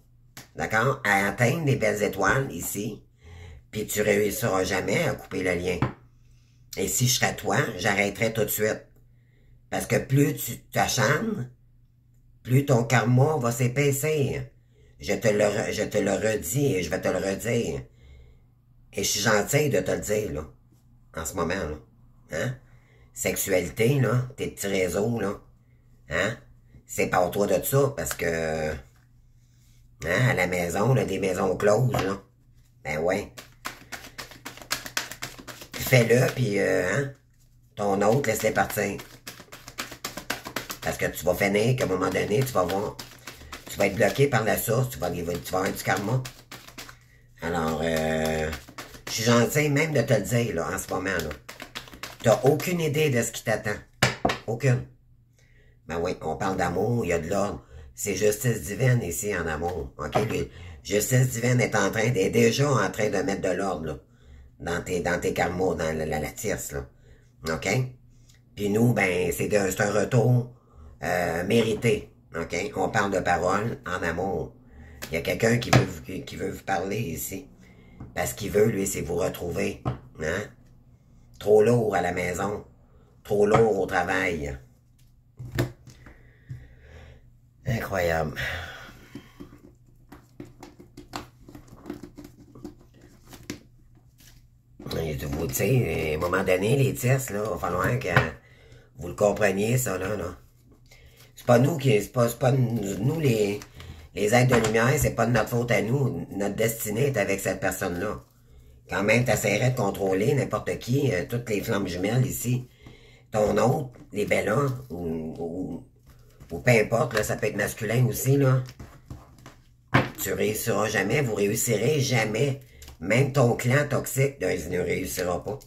d'accord, à atteindre les belles étoiles ici, puis tu réussiras jamais à couper le lien. Et si je serais toi, j'arrêterais tout de suite. Parce que plus tu t'acharnes, plus ton karma va s'épaissir. Je te le redis et je vais te le redire. Et je suis gentil de te le dire, là, en ce moment, là. Hein? Sexualité, là, tes petits réseaux, là. Hein? C'est pas toi de ça, parce que... Hein, à la maison, là, des maisons closes, là. Ben ouais. Fais-le, puis, hein, ton autre, laisse-les partir. Parce que tu vas finir qu'à un moment donné, tu vas voir, tu vas être bloqué par la source, tu vas avoir du karma. Alors, je suis gentil même de te le dire, là, en ce moment, là. T'as aucune idée de ce qui t'attend. Aucune. Ben oui, on parle d'amour, il y a de l'ordre. C'est justice divine ici en amour. OK? Justice divine est déjà en train de mettre de l'ordre, là. Dans tes karmas, dans la tierce, là. OK? Puis nous, ben, c'est un retour mérité. OK? On parle de parole en amour. Il y a quelqu'un qui veut vous parler ici. Parce qu'il veut, lui, c'est vous retrouver. Hein? Trop lourd à la maison. Trop lourd au travail. Incroyable. Vous, tu sais, à un moment donné, les tests, là, il va falloir que vous le compreniez, ça, là. C'est pas nous c'est pas nous les êtres de lumière, c'est pas de notre faute à nous. Notre destinée est avec cette personne-là. Quand même, t'essaierais de contrôler n'importe qui, toutes les flammes jumelles ici. Ton autre, les bellas, ou peu importe, là, ça peut être masculin aussi, là. tu réussiras jamais, vous réussirez jamais. Même ton clan toxique ne réussira pas.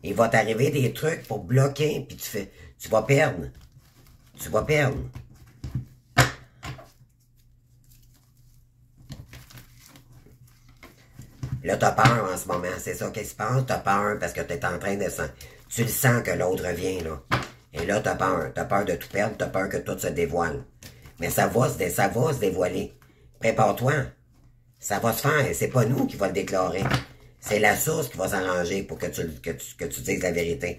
Il va t'arriver des trucs pour bloquer, puis tu vas perdre. Tu vas perdre. Là, t'as peur en ce moment. C'est ça qui se passe. T'as peur parce que t'es en train de... Tu le sens que l'autre revient, là. Et là, t'as peur. T'as peur de tout perdre. T'as peur que tout se dévoile. Mais ça va se dévoiler. Prépare-toi. Ça va se faire. C'est pas nous qui va le déclarer. C'est la source qui va s'arranger pour que tu dises la vérité.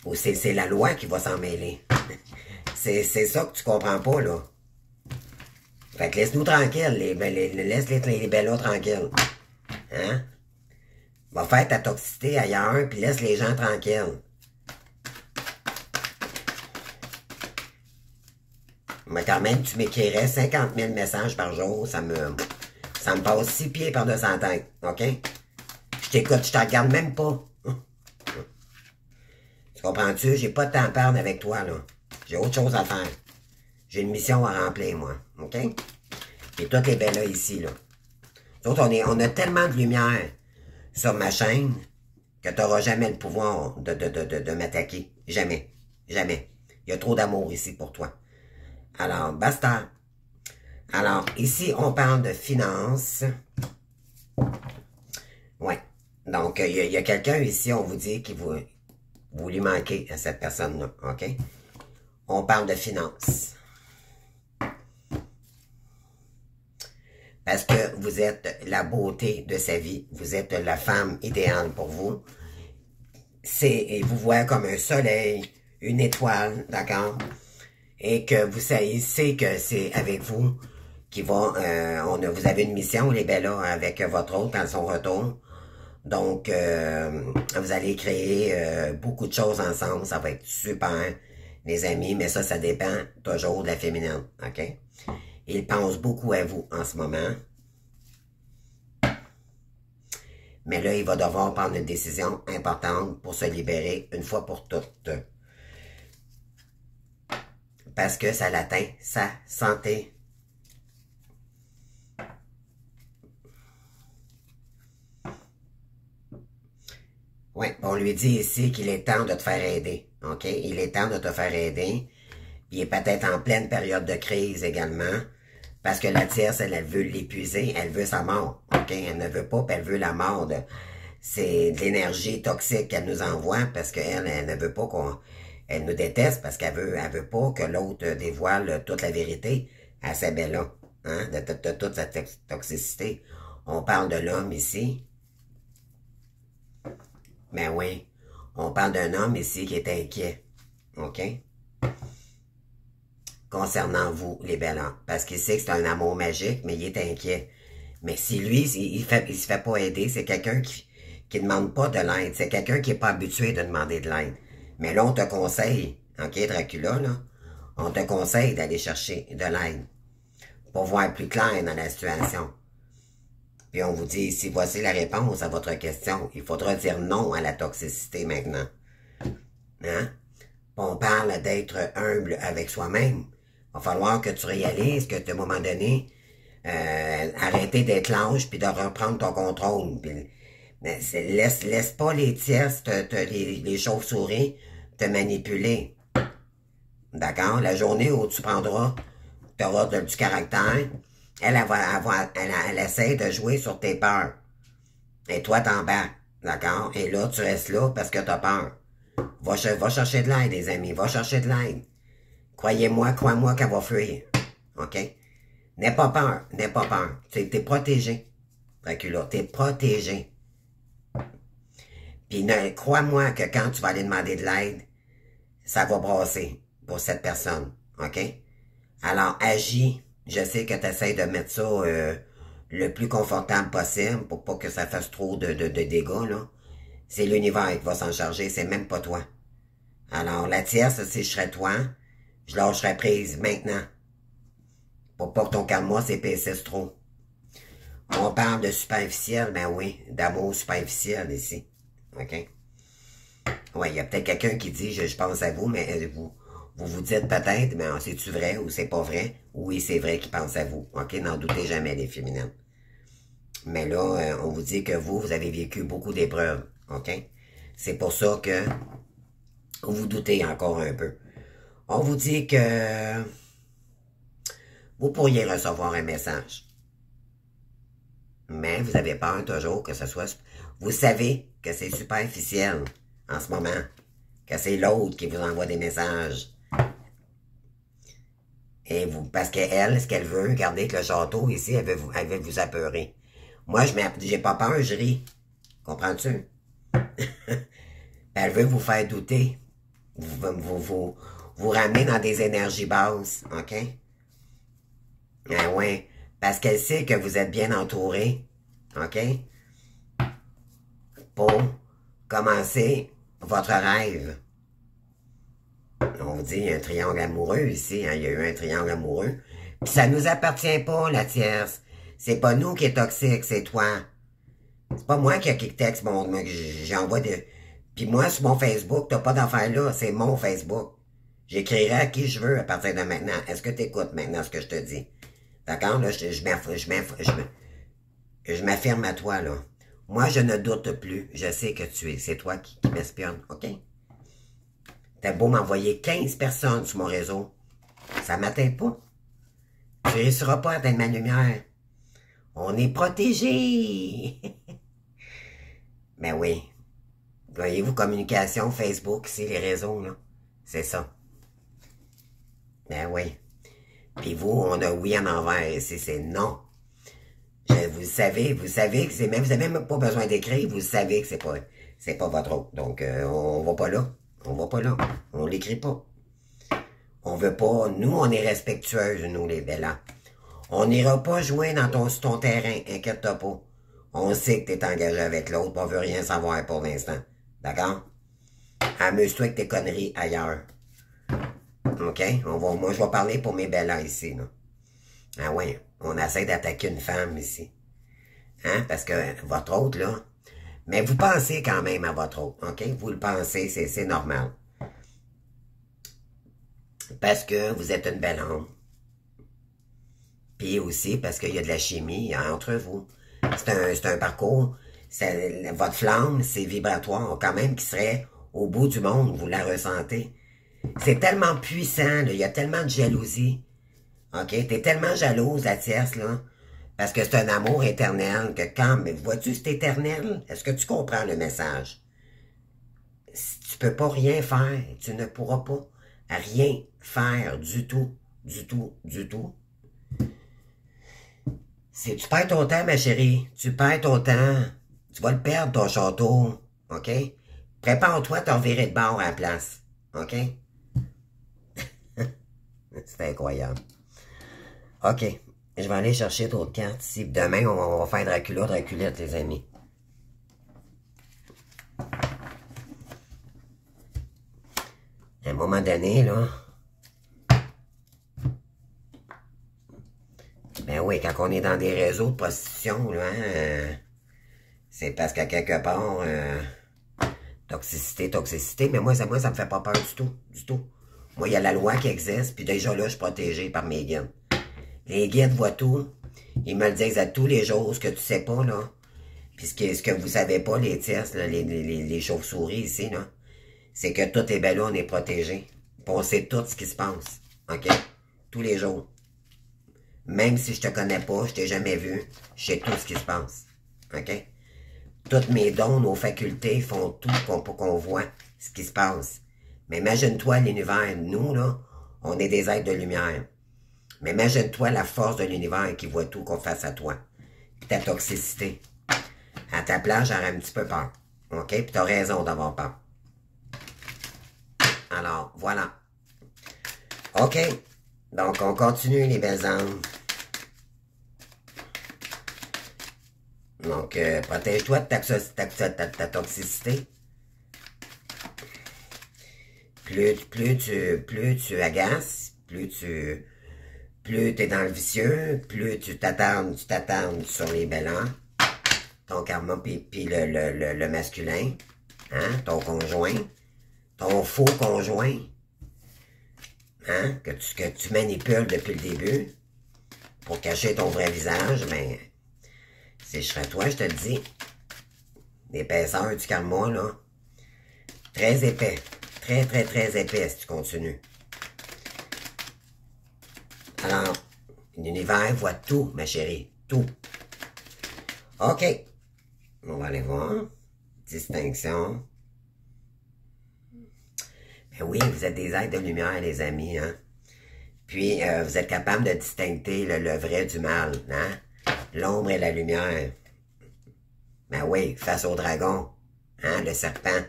Ou c'est la loi qui va s'en mêler. C'est ça que tu comprends pas, là. Fait que laisse-nous tranquilles. Laisse les bellas tranquilles. Hein? Va faire ta toxicité ailleurs, puis laisse les gens tranquilles. Mais quand même, tu m'écrirais 50 000 messages par jour, ça me passe 6 pieds par-dessus la tête, OK? Je t'écoute, je te regarde même pas. Tu comprends-tu? J'ai pas de temps à perdre avec toi, là. J'ai autre chose à faire. J'ai une mission à remplir, moi, OK? Et toi, t'es belle là, ici, là. Nous autres, on a tellement de lumière sur ma chaîne que tu n'auras jamais le pouvoir de m'attaquer. Jamais. Jamais. Il y a trop d'amour ici pour toi. Alors, basta. Alors, ici, on parle de finances. Ouais. Donc, il y a quelqu'un ici, on vous dit qu'il vous lui manquez à cette personne-là. OK? On parle de finances. Parce que vous êtes la beauté de sa vie. Vous êtes la femme idéale pour vous. Il vous voit comme un soleil, une étoile, d'accord? Et que vous savez que c'est avec vous qui va... vous avez une mission, les Bellas, avec votre autre dans son retour. Donc, vous allez créer beaucoup de choses ensemble. Ça va être super, les amis. Mais ça dépend toujours de la féminine, OK? Il pense beaucoup à vous en ce moment. Mais là, il va devoir prendre une décision importante pour se libérer une fois pour toutes. Parce que ça l'atteint sa santé. Oui, on lui dit ici qu'il est temps de te faire aider. OK? Il est temps de te faire aider. Il est peut-être en pleine période de crise également. Parce que la tierce, elle veut l'épuiser, elle veut sa mort. OK? Elle ne veut pas, puis elle veut la mort. C'est de l'énergie toxique qu'elle nous envoie parce qu'elle elle ne veut pas elle nous déteste parce qu'elle veut pas que l'autre dévoile toute la vérité à sa belle-là. Hein? De toute sa toxicité. On parle de l'homme ici. Ben oui. On parle d'un homme ici qui est inquiet. OK? Concernant vous, les Bellas. Parce qu'il sait que c'est un amour magique, mais il est inquiet. Mais si lui, il se fait pas aider, c'est quelqu'un qui demande pas de l'aide. C'est quelqu'un qui est pas habitué de demander de l'aide. Mais là, on te conseille, OK, Dracula, là, on te conseille d'aller chercher de l'aide pour voir plus clair dans la situation. Puis on vous dit ici, voici la réponse à votre question. Il faudra dire non à la toxicité maintenant. Hein? On parle d'être humble avec soi-même. Il va falloir que tu réalises que, à un moment donné, arrêter d'être lâche puis de reprendre ton contrôle. Puis, laisse pas les tierces, les chauves-souris te manipuler. D'accord? La journée où tu auras du caractère, elle essaie de jouer sur tes peurs. Et toi, t'en bats. D'accord? Et là, tu restes là parce que t'as peur. Va chercher de l'aide, les amis. Va chercher de l'aide. Croyez-moi qu'elle va fuir. OK? N'aie pas peur. N'aie pas peur. T'es protégé. Dracula, t'es protégé. Puis crois-moi que quand tu vas aller demander de l'aide, ça va brasser pour cette personne. OK? Alors, agis. Je sais que tu essaies de mettre ça le plus confortable possible pour pas que ça fasse trop de dégâts, là. C'est l'univers qui va s'en charger, c'est même pas toi. Alors, la tierce, si je serais toi, je lâcherais prise maintenant. Pour pas que ton karma s'épaississe trop. On parle de superficiel, ben oui, d'amour superficiel ici. OK? Ouais, il y a peut-être quelqu'un qui dit, je pense à vous, mais vous Vous vous dites peut-être, mais c'est-tu vrai ou c'est pas vrai? Oui, c'est vrai qu'ils pensent à vous. OK? N'en doutez jamais, les féminines. Mais là, on vous dit que vous avez vécu beaucoup d'épreuves. OK? C'est pour ça que vous doutez encore un peu. On vous dit que vous pourriez recevoir un message. Mais vous avez peur toujours que ce soit... Vous savez que c'est superficiel en ce moment. Que c'est l'autre qui vous envoie des messages. Et vous, parce qu'elle, ce qu'elle veut, regardez que le château ici, elle veut vous apeurer. Moi, j'ai pas peur, je ris. Comprends-tu? Elle veut vous faire douter. Vous ramener dans des énergies basses, OK? Ah ouais, parce qu'elle sait que vous êtes bien entouré, OK? Pour commencer votre rêve. On vous dit, il y a un triangle amoureux ici, hein? Il y a eu un triangle amoureux. Puis ça nous appartient pas, la tierce. C'est pas nous qui est toxique, c'est toi. C'est pas moi qui texte, j'envoie des... Puis moi, sur mon Facebook, t'as pas d'affaire là, c'est mon Facebook. J'écrirai à qui je veux à partir de maintenant. Est-ce que t'écoutes maintenant ce que je te dis? D'accord? Là, je m'affirme à toi, là. Moi, je ne doute plus. Je sais que tu es. C'est toi qui m'espionne, OK? T'as beau m'envoyer 15 personnes sur mon réseau. Ça m'atteint pas. Tu réussiras pas à atteindre ma lumière. On est protégés. Ben oui. Voyez-vous, communication, Facebook, c'est les réseaux, là. C'est ça. Ben oui. Puis vous, on a oui en envers. Ici, c'est non. Vous savez que c'est même, vous n'avez même pas besoin d'écrire, vous savez que c'est pas votre autre. Donc, on va pas là. On va pas là. On l'écrit pas. On veut pas, nous, on est respectueuses, nous, les Bellas. On n'ira pas jouer sur ton terrain, inquiète-toi pas. On sait que t'es engagé avec l'autre, on veut rien savoir pour l'instant. D'accord? Amuse-toi avec tes conneries ailleurs. OK? Moi, je vais parler pour mes Bellas ici, là. Ah ouais, on essaie d'attaquer une femme ici. Hein? Parce que votre autre, là... Mais vous pensez quand même à votre autre, OK? Vous le pensez, c'est normal. Parce que vous êtes une belle âme. Puis aussi parce qu'il y a de la chimie entre vous. C'est un parcours. Votre flamme, c'est vibratoire, quand même, qui serait au bout du monde, vous la ressentez. C'est tellement puissant, là, il y a tellement de jalousie. OK? T'es tellement jalouse, la tierce, là. Parce que c'est un amour éternel, que quand... Mais vois-tu, c'est éternel? Est-ce que tu comprends le message? Tu peux pas rien faire. Tu ne pourras pas rien faire du tout. Du tout. Du tout. Tu perds ton temps, ma chérie. Tu perds ton temps. Tu vas le perdre, ton château. OK? Prépare-toi à te revirer de bord à la place. OK? C'est incroyable. OK. Je vais aller chercher d'autres cartes ici. Demain, on va faire Dracula, Draculette, les amis. À un moment donné, là... Ben oui, quand on est dans des réseaux de prostitution, là, c'est parce qu'à quelque part... toxicité, mais moi, ça me fait pas peur du tout, du tout. Moi, il y a la loi qui existe, puis déjà là, je suis protégé par mes guides. Les guides voient tout. Ils me le disent à tous les jours, ce que tu sais pas, là. Puis ce que vous savez pas, les tierces, là, les chauves-souris ici, là, c'est que tout est bel là, on est protégé. Puis on sait tout ce qui se passe. OK? Tous les jours. Même si je te connais pas, je t'ai jamais vu, je sais tout ce qui se passe. OK? Tous mes dons, nos facultés font tout pour qu'on voit ce qui se passe. Mais imagine-toi l'univers. Nous, là, on est des êtres de lumière. Mais imagine-toi la force de l'univers qui voit tout qu'on fasse à toi. Puis ta toxicité. À ta place, j'aurais un petit peu peur. OK? Puis t'as raison d'avoir peur. Alors, voilà. OK. Donc, on continue, les belles âmes. Donc, protège-toi de ta toxicité. Plus tu agaces, plus t'es dans le vicieux, plus tu t'attardes sur les bellants, ton karma, puis le masculin, hein, ton conjoint, ton faux conjoint. hein, que tu manipules depuis le début pour cacher ton vrai visage, ben, si je serais toi, je te le dis, l'épaisseur du karma, là, très épais, très, très, très épais si tu continues. Alors, l'univers voit tout, ma chérie, tout. OK, on va aller voir. Distinction. Ben oui, vous êtes des êtres de lumière, les amis, hein. Puis, vous êtes capable de distinguer le vrai du mal, hein. L'ombre et la lumière. Ben oui, face au dragon, hein, le serpent.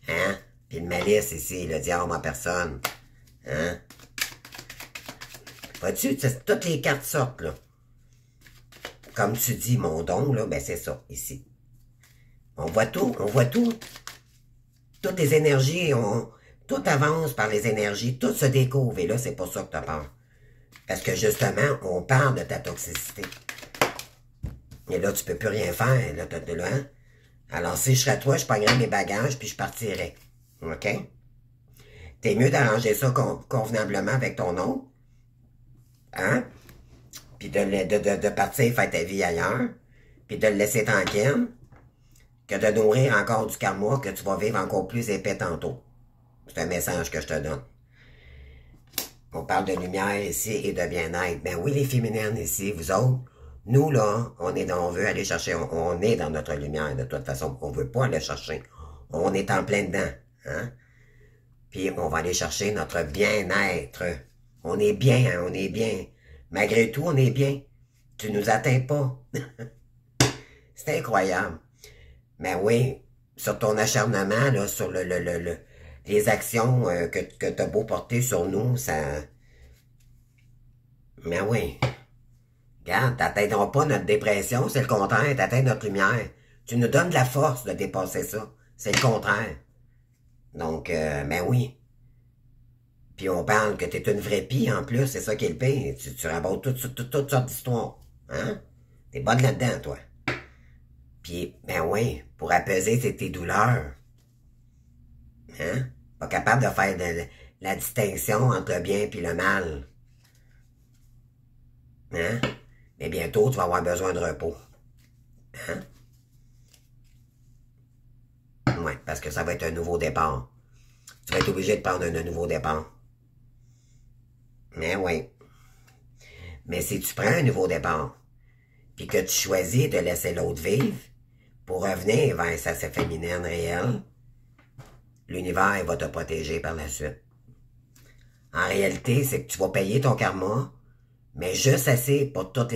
Hein? Puis le malice ici, le diable en personne. Hein? Vois-tu, toutes les cartes sortent, là. Comme tu dis, mon don, là, ben c'est ça, ici. On voit tout, on voit tout. Toutes les énergies, tout avance par les énergies, tout se découvre. Et là, c'est pas ça que tu as peur. Parce que justement, on parle de ta toxicité. Et là, tu peux plus rien faire, là, hein? Alors, si je serais toi, je pognerais mes bagages, puis je partirais. OK? T'es mieux d'arranger ça convenablement avec ton oncle. Hein? Puis de partir faire ta vie ailleurs. Puis de le laisser tranquille. Que de nourrir encore du karma que tu vas vivre encore plus épais tantôt. C'est un message que je te donne. On parle de lumière ici et de bien-être. Ben oui, les féminines ici, vous autres, nous là, on veut aller chercher, on est dans notre lumière de toute façon. On veut pas aller chercher. On est en plein dedans. Hein? Puis on va aller chercher notre bien-être. On est bien, hein, on est bien. Malgré tout, on est bien. Tu nous atteins pas. C'est incroyable. Mais oui, sur ton acharnement, là, sur les actions que tu as beau porter sur nous, ça... Mais oui. Regarde, t'atteindras pas notre dépression, c'est le contraire, t'atteins notre lumière. Tu nous donnes de la force de dépasser ça. C'est le contraire. Donc, ben oui. Puis on parle que t'es une vraie pie en plus, c'est ça qui est le pire. Tu rabotes toutes sortes d'histoires. Hein? T'es bonne là-dedans, toi. Puis, ben oui, pour apaiser tes douleurs. Hein? Pas capable de faire la distinction entre le bien et le mal. Hein? Mais bientôt, tu vas avoir besoin de repos. Hein? Ouais, parce que ça va être un nouveau départ. Tu vas être obligé de prendre un nouveau départ. Mais oui. Mais si tu prends un nouveau départ, puis que tu choisis de laisser l'autre vivre, pour revenir vers sa féminine réelle, l'univers va te protéger par la suite. En réalité, c'est que tu vas payer ton karma, mais juste assez pour toute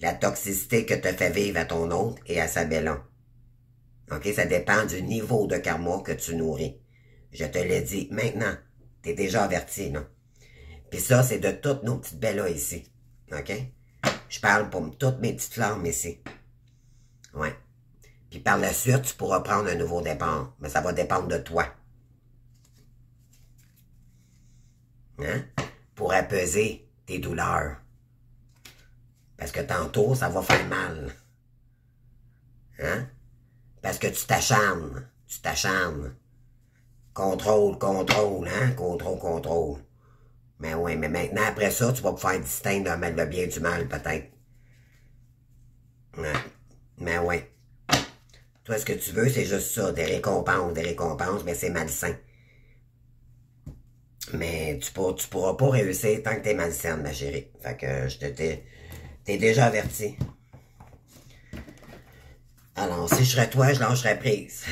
la toxicité que tu as fait vivre à ton autre et à sa belle. OK? Ça dépend du niveau de karma que tu nourris. Je te l'ai dit maintenant. Tu es déjà averti, là. Puis ça, c'est de toutes nos petites belles-là ici. OK? Je parle pour toutes mes petites flammes ici. Ouais. Puis par la suite, tu pourras prendre un nouveau départ. Mais ça va dépendre de toi. Hein? Pour apaiser tes douleurs. Parce que tantôt, ça va faire mal. Hein? Parce que tu t'acharnes. Tu t'acharnes. Contrôle, contrôle, hein? Contrôle, contrôle. Mais oui, mais maintenant, après ça, tu vas pouvoir distinguer le bien du mal, peut-être. Ouais. Mais oui. Toi, ce que tu veux, c'est juste ça, des récompenses, mais c'est malsain. Mais tu pourras pas réussir tant que t'es malsaine, ma chérie. Fait que t'es déjà averti. Alors, si je serais toi, je lâcherais prise.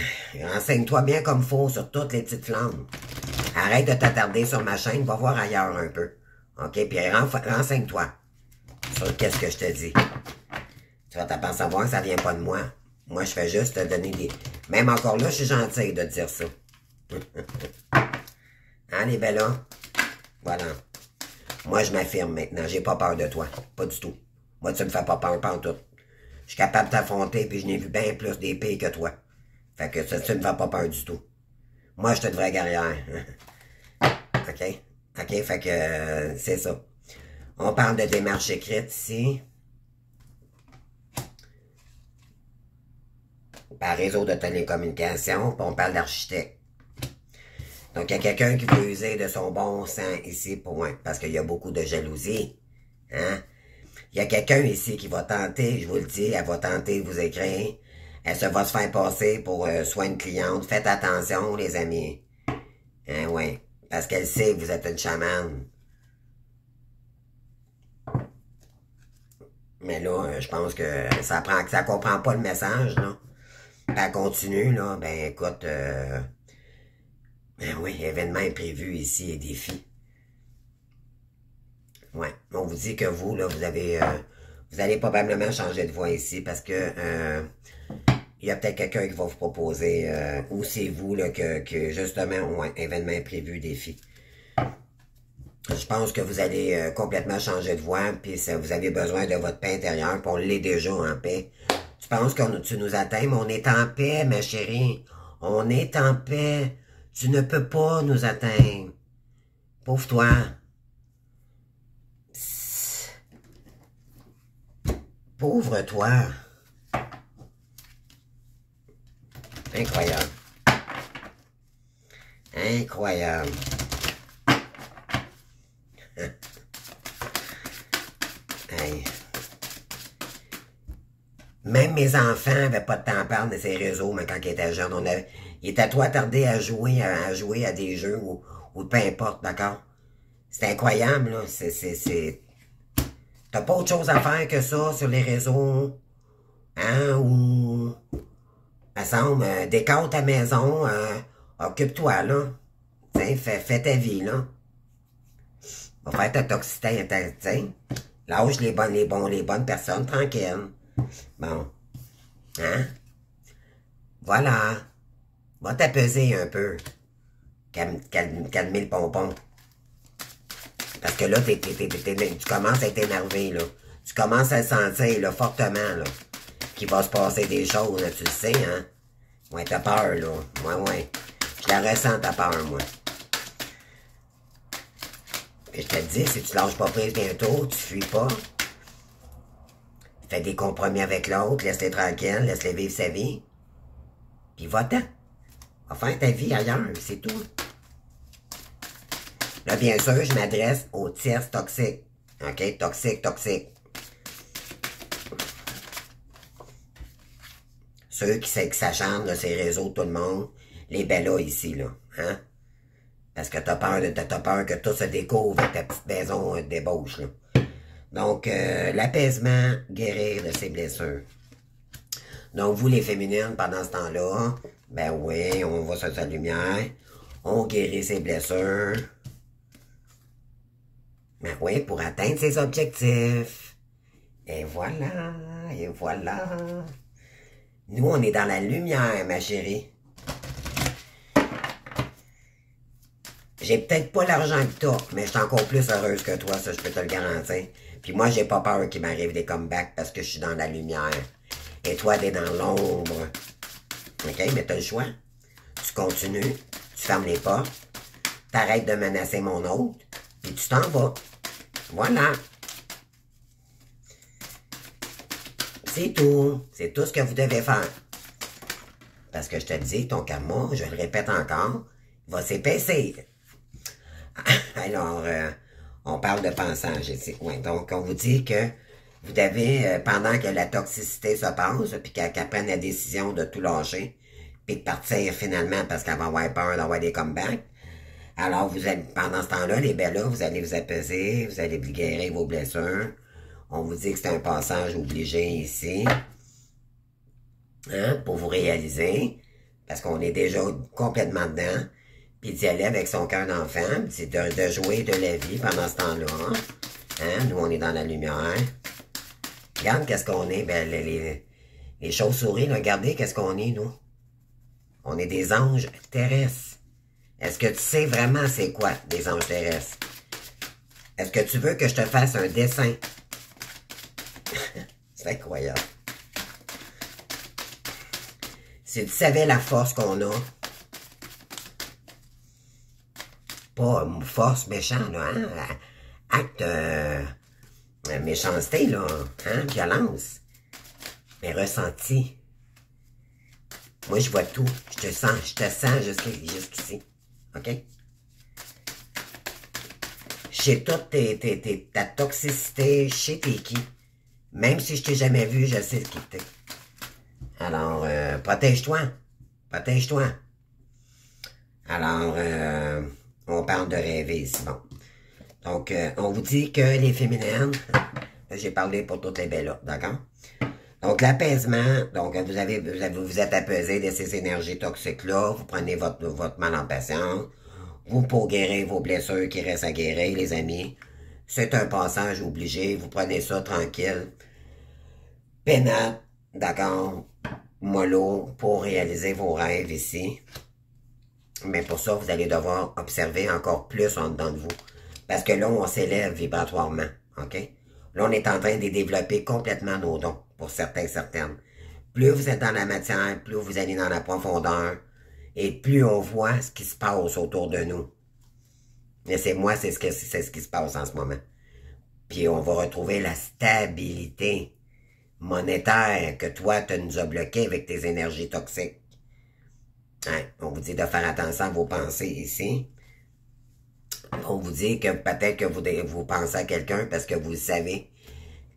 Renseigne-toi bien comme faut sur toutes les petites flammes. Arrête de t'attarder sur ma chaîne, va voir ailleurs un peu. OK? Puis renseigne-toi sur qu'est-ce que je te dis. Tu vas t'apercevoir que ça vient pas de moi. Moi, je fais juste te donner des... Même encore là, je suis gentille de te dire ça. Hein, les bellas? Voilà. Moi, je m'affirme maintenant. J'ai pas peur de toi. Pas du tout. Moi, tu me fais pas peur, pas en tout. Je suis capable de t'affronter, puis je n'ai vu bien plus d'épées que toi. Fait que ça, tu me fais pas peur du tout. Moi, je suis une vraie guerrière. OK? OK? Fait que c'est ça. On parle de démarche écrite ici. Par réseau de télécommunications, puis on parle d'architecte. Donc, il y a quelqu'un qui veut user de son bon sang ici pour parce qu'il y a beaucoup de jalousie. Hein? Il y a quelqu'un ici qui va tenter, je vous le dis, elle va tenter de vous écrire. Elle se va se faire passer pour soit une cliente. Faites attention, les amis. Hein, ouais. Parce qu'elle sait que vous êtes une chamane. Mais là, je pense que ça comprend pas le message, là. Elle continue, là. Ben, écoute, ben oui, événement imprévu ici et défi. Ouais. On vous dit que vous, là, vous allez probablement changer de voie ici parce que, il y a peut-être quelqu'un qui va vous proposer, ou c'est vous, là, que justement, ouais, événement imprévu, défi. Je pense que vous allez complètement changer de voie, puis vous avez besoin de votre paix intérieure, puis on l'est déjà en paix. Tu penses que tu nous atteins, mais on est en paix, ma chérie. On est en paix. Tu ne peux pas nous atteindre. Pauvre toi. Pauvre toi. Incroyable. Incroyable. Hey. Même mes enfants n'avaient pas de temps à parler de ces réseaux, mais quand ils étaient jeunes, ils étaient trop attardés à jouer à des jeux ou peu importe, d'accord? C'est incroyable, là. T'as pas autre chose à faire que ça sur les réseaux, hein, ou, me semble, décore ta maison, occupe-toi, là. T'sais, fais ta vie, là. Va faire ta toxicité, t'sais. Lâche les bonnes personnes, tranquille. Bon. Hein? Voilà. Va t'apaiser un peu. Calmer le pompon. Parce que là, tu commences à être énervé, là. Tu commences à le sentir, là, fortement, là. Qu'il va se passer des choses, là, tu le sais, hein? Ouais, t'as peur, là. Ouais. Je la ressens, ta peur, moi. Et je te dis, si tu lâches pas prise bientôt, tu fuis pas. Fais des compromis avec l'autre, laisse-les tranquilles, laisse-les vivre sa vie. Puis va-t'en. Va faire ta vie ailleurs, c'est tout. Là, bien sûr, je m'adresse aux tierces toxiques. OK? Toxiques. Ceux qui s'acharnent de ces réseaux, tout le monde. Les bellas ici, là. Hein? Parce que t'as peur que tout se découvre avec ta petite maison de débauche, là. Donc, l'apaisement, guérir de ses blessures. Donc, vous, les féminines, pendant ce temps-là, ben oui, on va sur sa lumière, on guérit ses blessures. Ben oui, pour atteindre ses objectifs. Et voilà. Nous, on est dans la lumière, ma chérie. J'ai peut-être pas l'argent que toi, mais je suis encore plus heureuse que toi, ça, je peux te le garantir. Puis moi, j'ai pas peur qu'il m'arrive des comebacks parce que je suis dans la lumière. Et toi, t'es dans l'ombre. OK? Mais t'as le choix. Tu continues, tu fermes les portes, t'arrêtes de menacer mon hôte, puis tu t'en vas. Voilà. C'est tout. C'est tout ce que vous devez faire. Parce que je te dis, ton karma, je le répète encore, va s'épaissir. Alors, on parle de pensage ici. Ouais, donc, on vous dit que vous devez, pendant que la toxicité se passe, puis qu'elle prenne la décision de tout lâcher, puis de partir finalement parce qu'elle va avoir peur d'avoir des comebacks, alors vous allez, pendant ce temps-là, les bellas, vous allez vous apaiser, vous allez vous guérir vos blessures. On vous dit que c'est un passage obligé ici, hein, pour vous réaliser, parce qu'on est déjà complètement dedans. Puis d'y aller avec son cœur d'enfant, c'est de jouer de la vie pendant ce temps-là. Hein? Nous, on est dans la lumière. Regarde qu'est-ce qu'on est. Ben, les chauves-souris, regardez qu'est-ce qu'on est, nous. On est des anges terrestres. Est-ce que tu sais vraiment c'est quoi, des anges terrestres? Est-ce que tu veux que je te fasse un dessin? C'est incroyable. Si tu savais la force qu'on a, pas force méchant, là, hein? Acte méchanceté, là, hein? Violence. Mais ressenti. Moi, je vois tout. Je te sens jusqu'ici. OK? Je sais toute ta toxicité, je sais t'es qui. Même si je t'ai jamais vu, je sais qui t'es. Alors, protège-toi. Protège-toi. Alors, on parle de rêver ici, bon. Donc, on vous dit que les féminines, j'ai parlé pour toutes les belles, d'accord? Donc, l'apaisement, donc vous êtes apaisé de ces énergies toxiques-là, vous prenez votre mal en patience, vous pour guérir vos blessures qui restent à guérir, les amis. C'est un passage obligé, vous prenez ça tranquille. Pénate, d'accord, mollo, pour réaliser vos rêves ici. Mais pour ça, vous allez devoir observer encore plus en dedans de vous. Parce que là, on s'élève vibratoirement, OK? Là, on est en train de développer complètement nos dons, pour certains, certaines. Plus vous êtes dans la matière, plus vous allez dans la profondeur, et plus on voit ce qui se passe autour de nous. Mais c'est ce qui se passe en ce moment. Puis on va retrouver la stabilité monétaire que toi, tu nous as bloqué avec tes énergies toxiques. Hein? On vous dit de faire attention à vos pensées ici. On vous dit que peut-être que vous pensez à quelqu'un parce que vous savez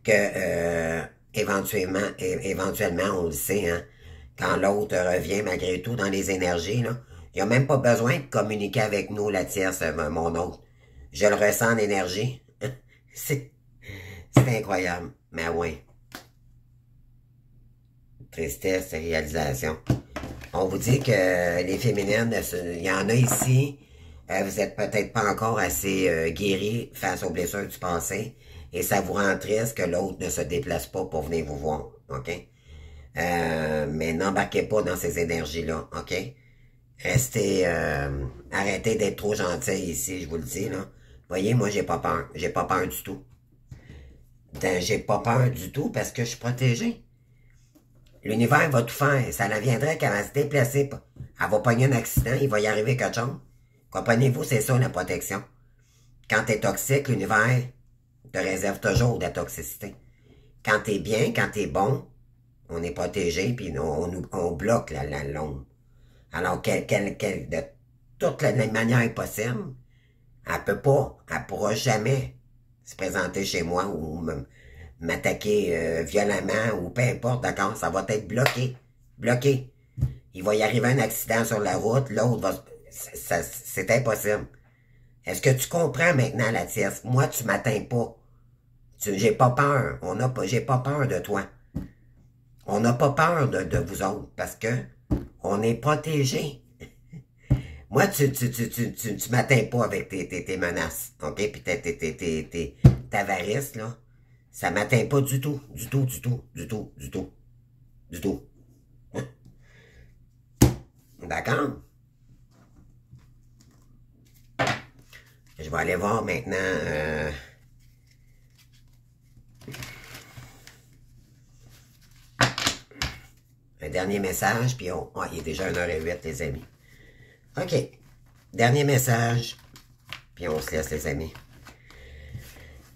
que éventuellement, on le sait, hein, quand l'autre revient malgré tout dans les énergies, là, il n'y a même pas besoin de communiquer avec nous, la tierce, mon autre. Je le ressens en énergie. C'est incroyable. Mais oui. Tristesse, réalisation. On vous dit que les féminines, il y en a ici, vous êtes peut-être pas encore assez guéris face aux blessures du passé, et ça vous rend triste que l'autre ne se déplace pas pour venir vous voir, OK? Mais n'embarquez pas dans ces énergies-là, OK? Restez, arrêtez d'être trop gentil ici, je vous le dis, là. Voyez, moi, j'ai pas peur. J'ai pas peur du tout. J'ai pas peur du tout parce que je suis protégé. L'univers va tout faire. Ça ne viendrait qu'elle va se déplacer. Elle va pogner un accident, il va y arriver quelque chose. Comprenez-vous, c'est ça la protection. Quand t'es toxique, l'univers te réserve toujours de la toxicité. Quand t'es bien, quand t'es bon, on est protégé, puis on bloque l'ombre. Alors, de toutes les manières possibles, elle pourra jamais se présenter chez moi ou m'attaquer violemment ou peu importe, d'accord, ça va être bloqué. Bloqué. Il va y arriver un accident sur la route, l'autre va... C'est impossible. Est-ce que tu comprends maintenant, la tierce? Moi, tu m'atteins pas. J'ai pas peur. J'ai pas peur de toi. On n'a pas peur de vous autres parce que on est protégés. Moi, tu m'atteins pas avec tes menaces, OK? Puis ta avarice, là. Ça m'atteint pas du tout. Du tout, du tout, du tout, du tout. Du tout. D'accord? Je vais aller voir maintenant... un dernier message, puis il est déjà 1h08, les amis. OK. Dernier message, puis on se laisse, les amis.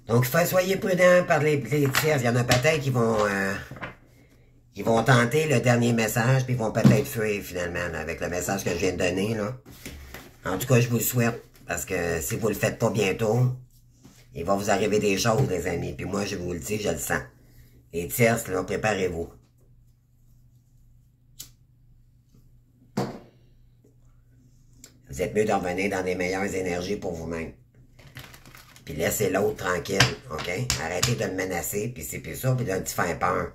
Donc, soyez prudents par les tiers. Il y en a peut-être qui vont tenter le dernier message, puis ils vont peut-être fuir, finalement, là, avec le message que je viens de donner, là. En tout cas, je vous le souhaite, parce que si vous le faites pas bientôt, il va vous arriver des choses, les amis. Puis moi, je vous le dis, je le sens. Les tierces, là, préparez-vous. Vous êtes mieux d'en revenir dans des meilleures énergies pour vous-même. Puis laissez l'autre tranquille, OK? Arrêtez de le menacer, puis c'est plus ça, puis de le faire peur.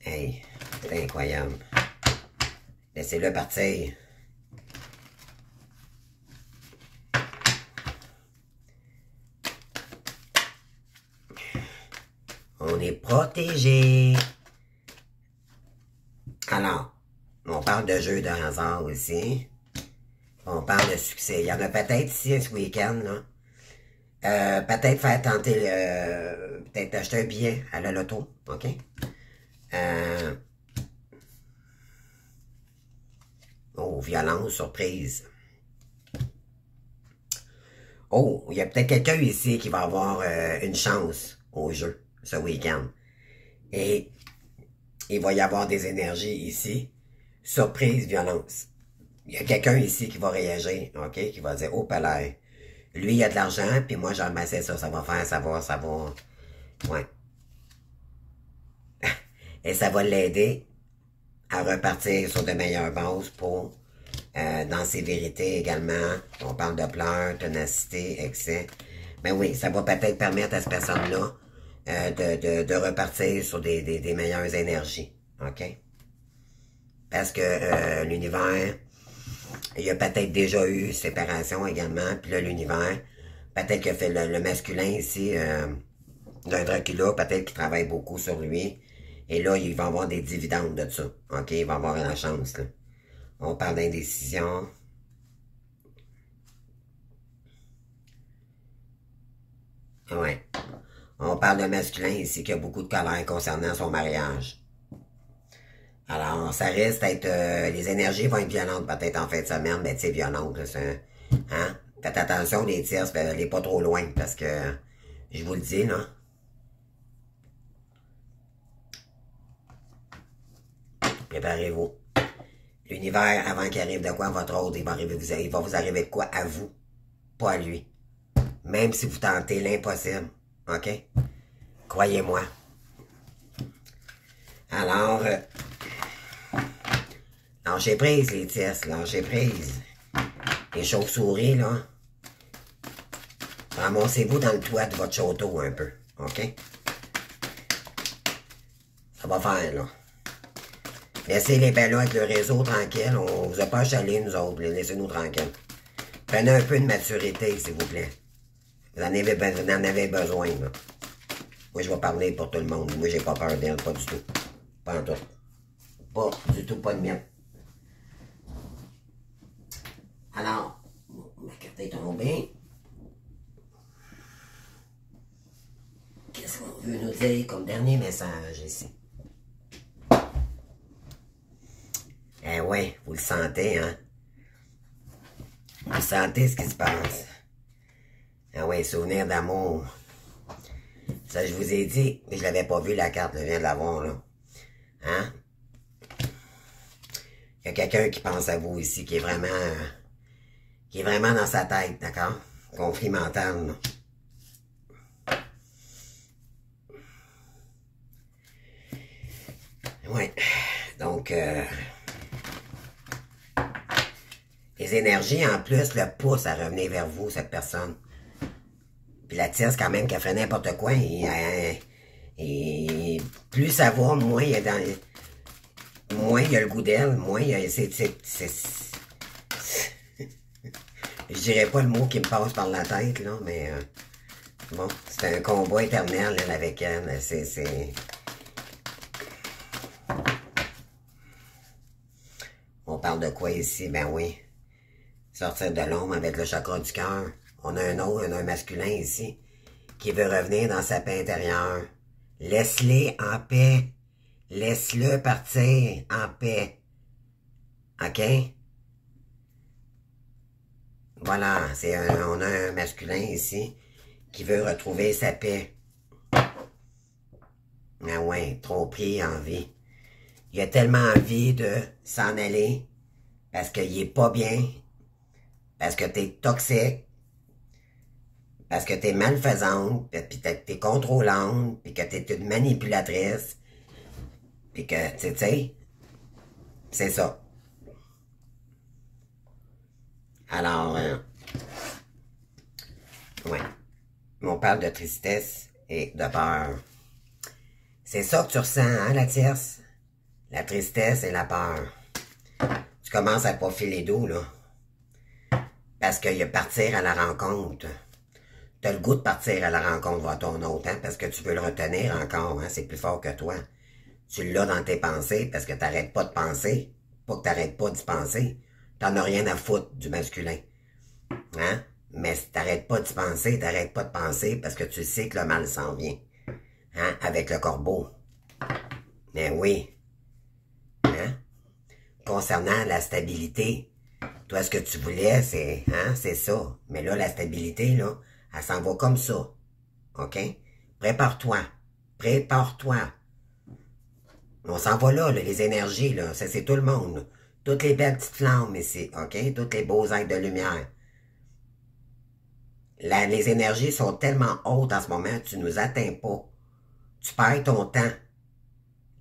Hey, c'est incroyable. Laissez-le partir. On est protégé. Alors, on parle de jeux de hasard aussi. On parle de succès. Il y en a peut-être ici ce week-end, là. Peut-être faire tenter peut-être acheter un billet à la loto, OK? Oh, violence, surprise. Oh, il y a peut-être quelqu'un ici qui va avoir une chance au jeu ce week-end. Et il va y avoir des énergies ici. Surprise, violence. Il y a quelqu'un ici qui va réagir, OK? Qui va dire, oh, palais. Lui, il a de l'argent, puis moi, j'en c'est ça. Ça va faire, ça va. Ouais. Et ça va l'aider à repartir sur de meilleures bases pour, dans ses vérités également. On parle de pleurs, ténacité, excès. Mais oui, ça va peut-être permettre à cette personne-là de repartir sur des meilleures énergies. OK? Parce que l'univers, il y a peut-être déjà eu séparation également, puis là, l'univers, peut-être que fait le masculin ici, d'un Dracula, peut-être qu'il travaille beaucoup sur lui, et là, il va avoir des dividendes de ça. OK? Il va avoir la chance, là. On parle d'indécision. Ouais. On parle d'un masculin ici qui a beaucoup de colère concernant son mariage. Alors, ça risque d'être... les énergies vont être violentes peut-être en fin de semaine, mais tu sais, violentes, là, hein? Faites attention, les tierces, allez pas trop loin, parce que, je vous le dis, là. Préparez-vous. L'univers, avant qu'il arrive de quoi à votre autre, il va vous arriver de quoi à vous, pas à lui. Même si vous tentez l'impossible, OK? Croyez-moi. Alors, lâchez prise, les tierces, lâchez prise. Les chauves-souris, là, ramassez-vous dans le toit de votre château un peu, OK? Ça va faire, là. Laissez les belles avec le réseau tranquille. On vous a pas achalé, nous autres. Laissez-nous tranquilles. Prenez un peu de maturité, s'il vous plaît. Vous en avez besoin, là. Moi, je vais parler pour tout le monde. Moi, j'ai pas peur d'elle, pas du tout. Pas en tout. Pas du tout, pas de mienne. Alors, ma carte est tombée. Qu'est-ce qu'on veut nous dire comme dernier message ici? Eh ouais, vous le sentez, hein? Vous sentez ce qui se passe. Ah ouais, souvenir d'amour. Ça, je vous ai dit, mais je l'avais pas vu la carte, je viens de la voir, là. Hein? Il y a quelqu'un qui pense à vous ici, qui est vraiment dans sa tête, d'accord? Conflit mental, là. Ouais. Donc, les énergies, en plus, le poussent à revenir vers vous, cette personne. Puis la tierce, quand même, qu'elle ferait n'importe quoi, et plus ça va, moins il y a moins il y a le goût d'elle, moins il y a... Je dirais pas le mot qui me passe par la tête, là, mais... bon, c'est un combat éternel, elle, avec elle. On parle de quoi ici? Ben oui. Sortir de l'ombre avec le chakra du cœur. On a un masculin ici qui veut revenir dans sa paix intérieure. Laisse-les en paix. Laisse-le partir en paix. OK? Voilà, on a un masculin ici qui veut retrouver sa paix. Ah ouais, trop pris en vie. Il a tellement envie de s'en aller parce qu'il est pas bien, parce que t'es toxique, parce que t'es malfaisante, puis t'es contrôlante, puis que t'es une manipulatrice, puis que, tu sais, c'est ça. Alors, ouais, on parle de tristesse et de peur. C'est ça que tu ressens, hein, la tierce? La tristesse et la peur. Tu commences à pas filer doux, là. Parce qu'il y a partir à la rencontre. T'as le goût de partir à la rencontre vers ton autre, hein, parce que tu veux le retenir encore, hein, c'est plus fort que toi. Tu l'as dans tes pensées parce que t'arrêtes pas de penser. Pas que t'arrêtes pas d'y penser. T'en as rien à foutre du masculin. Hein? Mais si t'arrêtes pas d'y penser, t'arrêtes pas de penser parce que tu sais que le mal s'en vient. Hein? Avec le corbeau. Mais oui. Hein? Concernant la stabilité, toi, ce que tu voulais, c'est, hein, c'est ça. Mais là, la stabilité, là, elle s'en va comme ça. OK? Prépare-toi. Prépare-toi. On s'en va là, les énergies, là. Ça, c'est tout le monde, là. Toutes les belles petites flammes ici, OK? Toutes les beaux êtres de lumière. Les énergies sont tellement hautes en ce moment, tu nous atteins pas. Tu perds ton temps.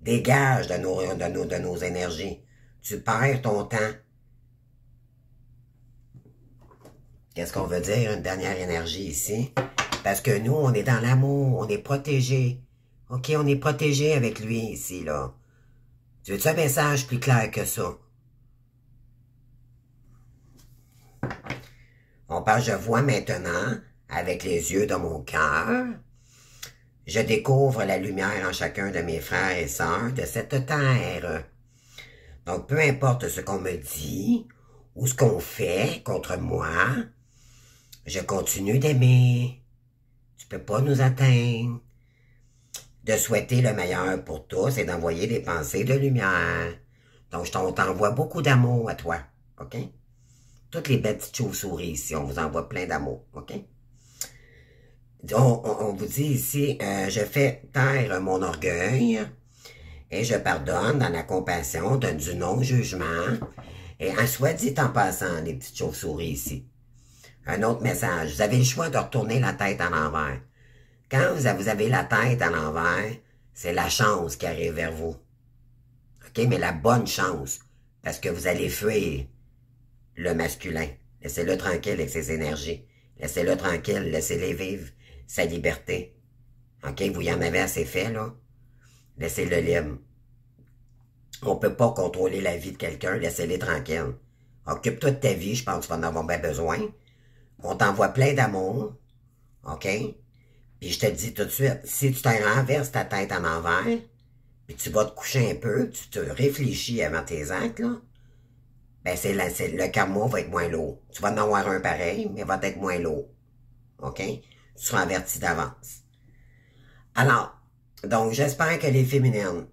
Dégage de nos énergies. Tu perds ton temps. Qu'est-ce qu'on veut dire, une dernière énergie ici? Parce que nous, on est dans l'amour, on est protégés. OK, on est protégés avec lui ici, là. Tu veux-tu un message plus clair que ça? On parle, je vois maintenant, avec les yeux de mon cœur, je découvre la lumière en chacun de mes frères et sœurs de cette terre. Donc, peu importe ce qu'on me dit ou ce qu'on fait contre moi, je continue d'aimer. Tu peux pas nous atteindre. De souhaiter le meilleur pour tous et d'envoyer des pensées de lumière. Donc, on t'envoie beaucoup d'amour à toi, OK? Toutes les belles petites chauves-souris ici, on vous envoie plein d'amour, OK? On vous dit ici, je fais taire mon orgueil et je pardonne dans la compassion, du non-jugement. Et en soit dit en passant, les petites chauves-souris ici. Un autre message, vous avez le choix de retourner la tête à l'envers. Quand vous avez la tête à l'envers, c'est la chance qui arrive vers vous. OK? Mais la bonne chance, parce que vous allez fuir le masculin. Laissez-le tranquille avec ses énergies. Laissez-le tranquille, laissez-le vivre sa liberté. OK? Vous y en avez assez fait, là? Laissez-le libre. On peut pas contrôler la vie de quelqu'un, laissez-le tranquille. Occupe-toi de ta vie, je pense que tu vas en avoir bien besoin. On t'envoie plein d'amour. OK? Puis je te dis tout de suite, si tu t'en renverses ta tête en envers, puis tu vas te coucher un peu, tu te réfléchis avant tes actes, là, ben le karma va être moins lourd. Tu vas en avoir un pareil, mais va être moins lourd. OK? Tu seras averti d'avance. Alors, donc j'espère que les féminines,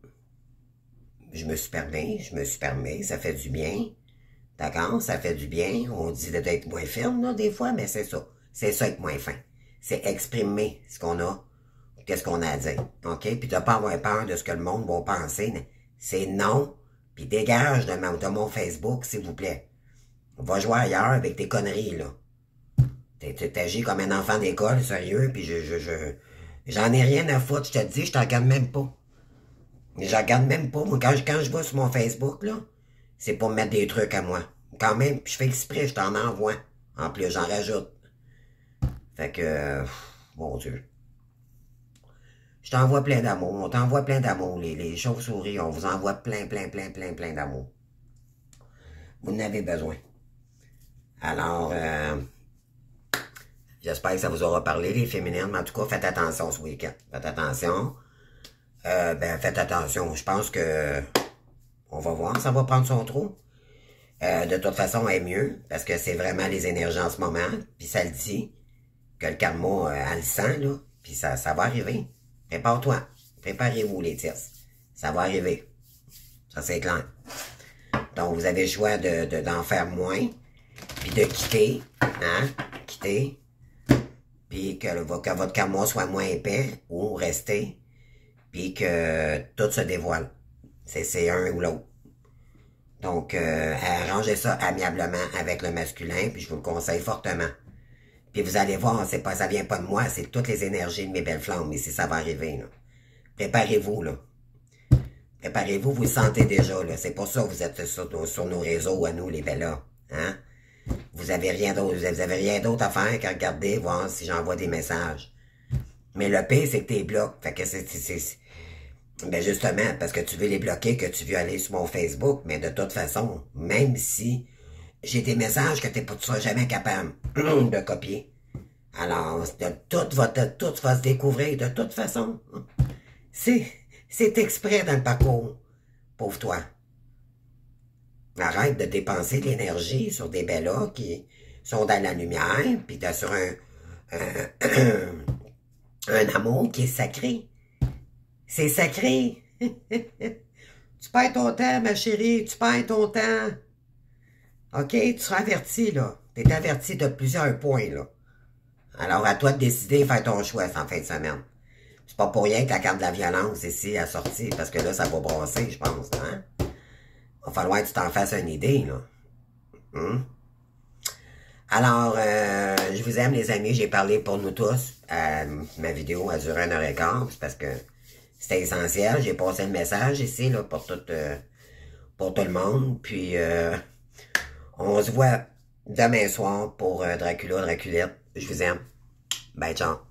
je me suis permis, ça fait du bien. D'accord? Ça fait du bien. On dit d'être moins ferme, là, des fois, mais c'est ça. C'est ça être moins fin. C'est exprimer ce qu'on a, qu'est-ce qu'on a à dire. OK? Puis de pas avoir peur de ce que le monde va penser. C'est non. Puis dégage de mon Facebook, s'il vous plaît. Va jouer ailleurs avec tes conneries, là. T'agis comme un enfant d'école, sérieux, puis j'en ai rien à foutre, je te dis, je t'en regarde même pas. Je regarde même pas. Moi, quand je vais sur mon Facebook, là, c'est pour me mettre des trucs à moi. Quand même, je fais exprès, je t'en envoie. En plus, j'en rajoute. Fait que, mon Dieu. Je t'envoie plein d'amour. On t'envoie plein d'amour. Les chauves-souris, on vous envoie plein d'amour. Vous en avez besoin. Alors, j'espère que ça vous aura parlé, les féminines. Mais en tout cas, faites attention ce week-end. Faites attention. Faites attention. Je pense que on va voir. Ça va prendre son trou. De toute façon, elle est mieux. Parce que c'est vraiment les énergies en ce moment. Puis ça le dit. Que le karma, elle le sent, là. Puis ça va arriver. Prépare-toi. Préparez-vous, les tierces. Ça va arriver. Ça, c'est clair. Donc, vous avez le choix d'en faire moins. Puis de quitter. Hein? Quitter. Puis que votre karma soit moins épais. Ou rester. Puis que tout se dévoile. C'est un ou l'autre. Donc, arrangez ça amiablement avec le masculin. Puis je vous le conseille fortement. Puis vous allez voir, ça vient pas de moi, c'est toutes les énergies de mes belles flammes, ici, ça va arriver, là. Préparez-vous, là. Préparez-vous, vous le sentez déjà, là. C'est pour ça que vous êtes sur nos réseaux, à nous, les bellas, hein. Vous avez rien d'autre à faire qu'à regarder, voir si j'envoie des messages. Mais le pire, c'est que t'es bloqué. Fait que ben justement, parce que tu veux les bloquer, que tu veux aller sur mon Facebook, mais de toute façon, même si j'ai des messages que tu ne seras jamais capable de copier. Alors, tout va se découvrir de toute façon. C'est exprès dans le parcours, pauvre toi. Arrête de dépenser de l'énergie sur des bellas qui sont dans la lumière, puis sur un amour qui est sacré. C'est sacré. Tu perds ton temps, ma chérie, tu perds ton temps. OK, tu seras averti, là. Tu es averti de plusieurs points, là. Alors, à toi de décider, faire ton choix en fin de semaine. C'est pas pour rien que la carte de la violence ici a sorti, parce que là, ça va brasser, je pense, hein? Va falloir que tu t'en fasses une idée, là. Hum? Alors, je vous aime, les amis. J'ai parlé pour nous tous. Ma vidéo a duré 1h15, c'est parce que c'était essentiel. J'ai passé le message ici, là, pour tout le monde. Puis, on se voit demain soir pour Dracula, Draculette. Je vous aime. Bye, ciao.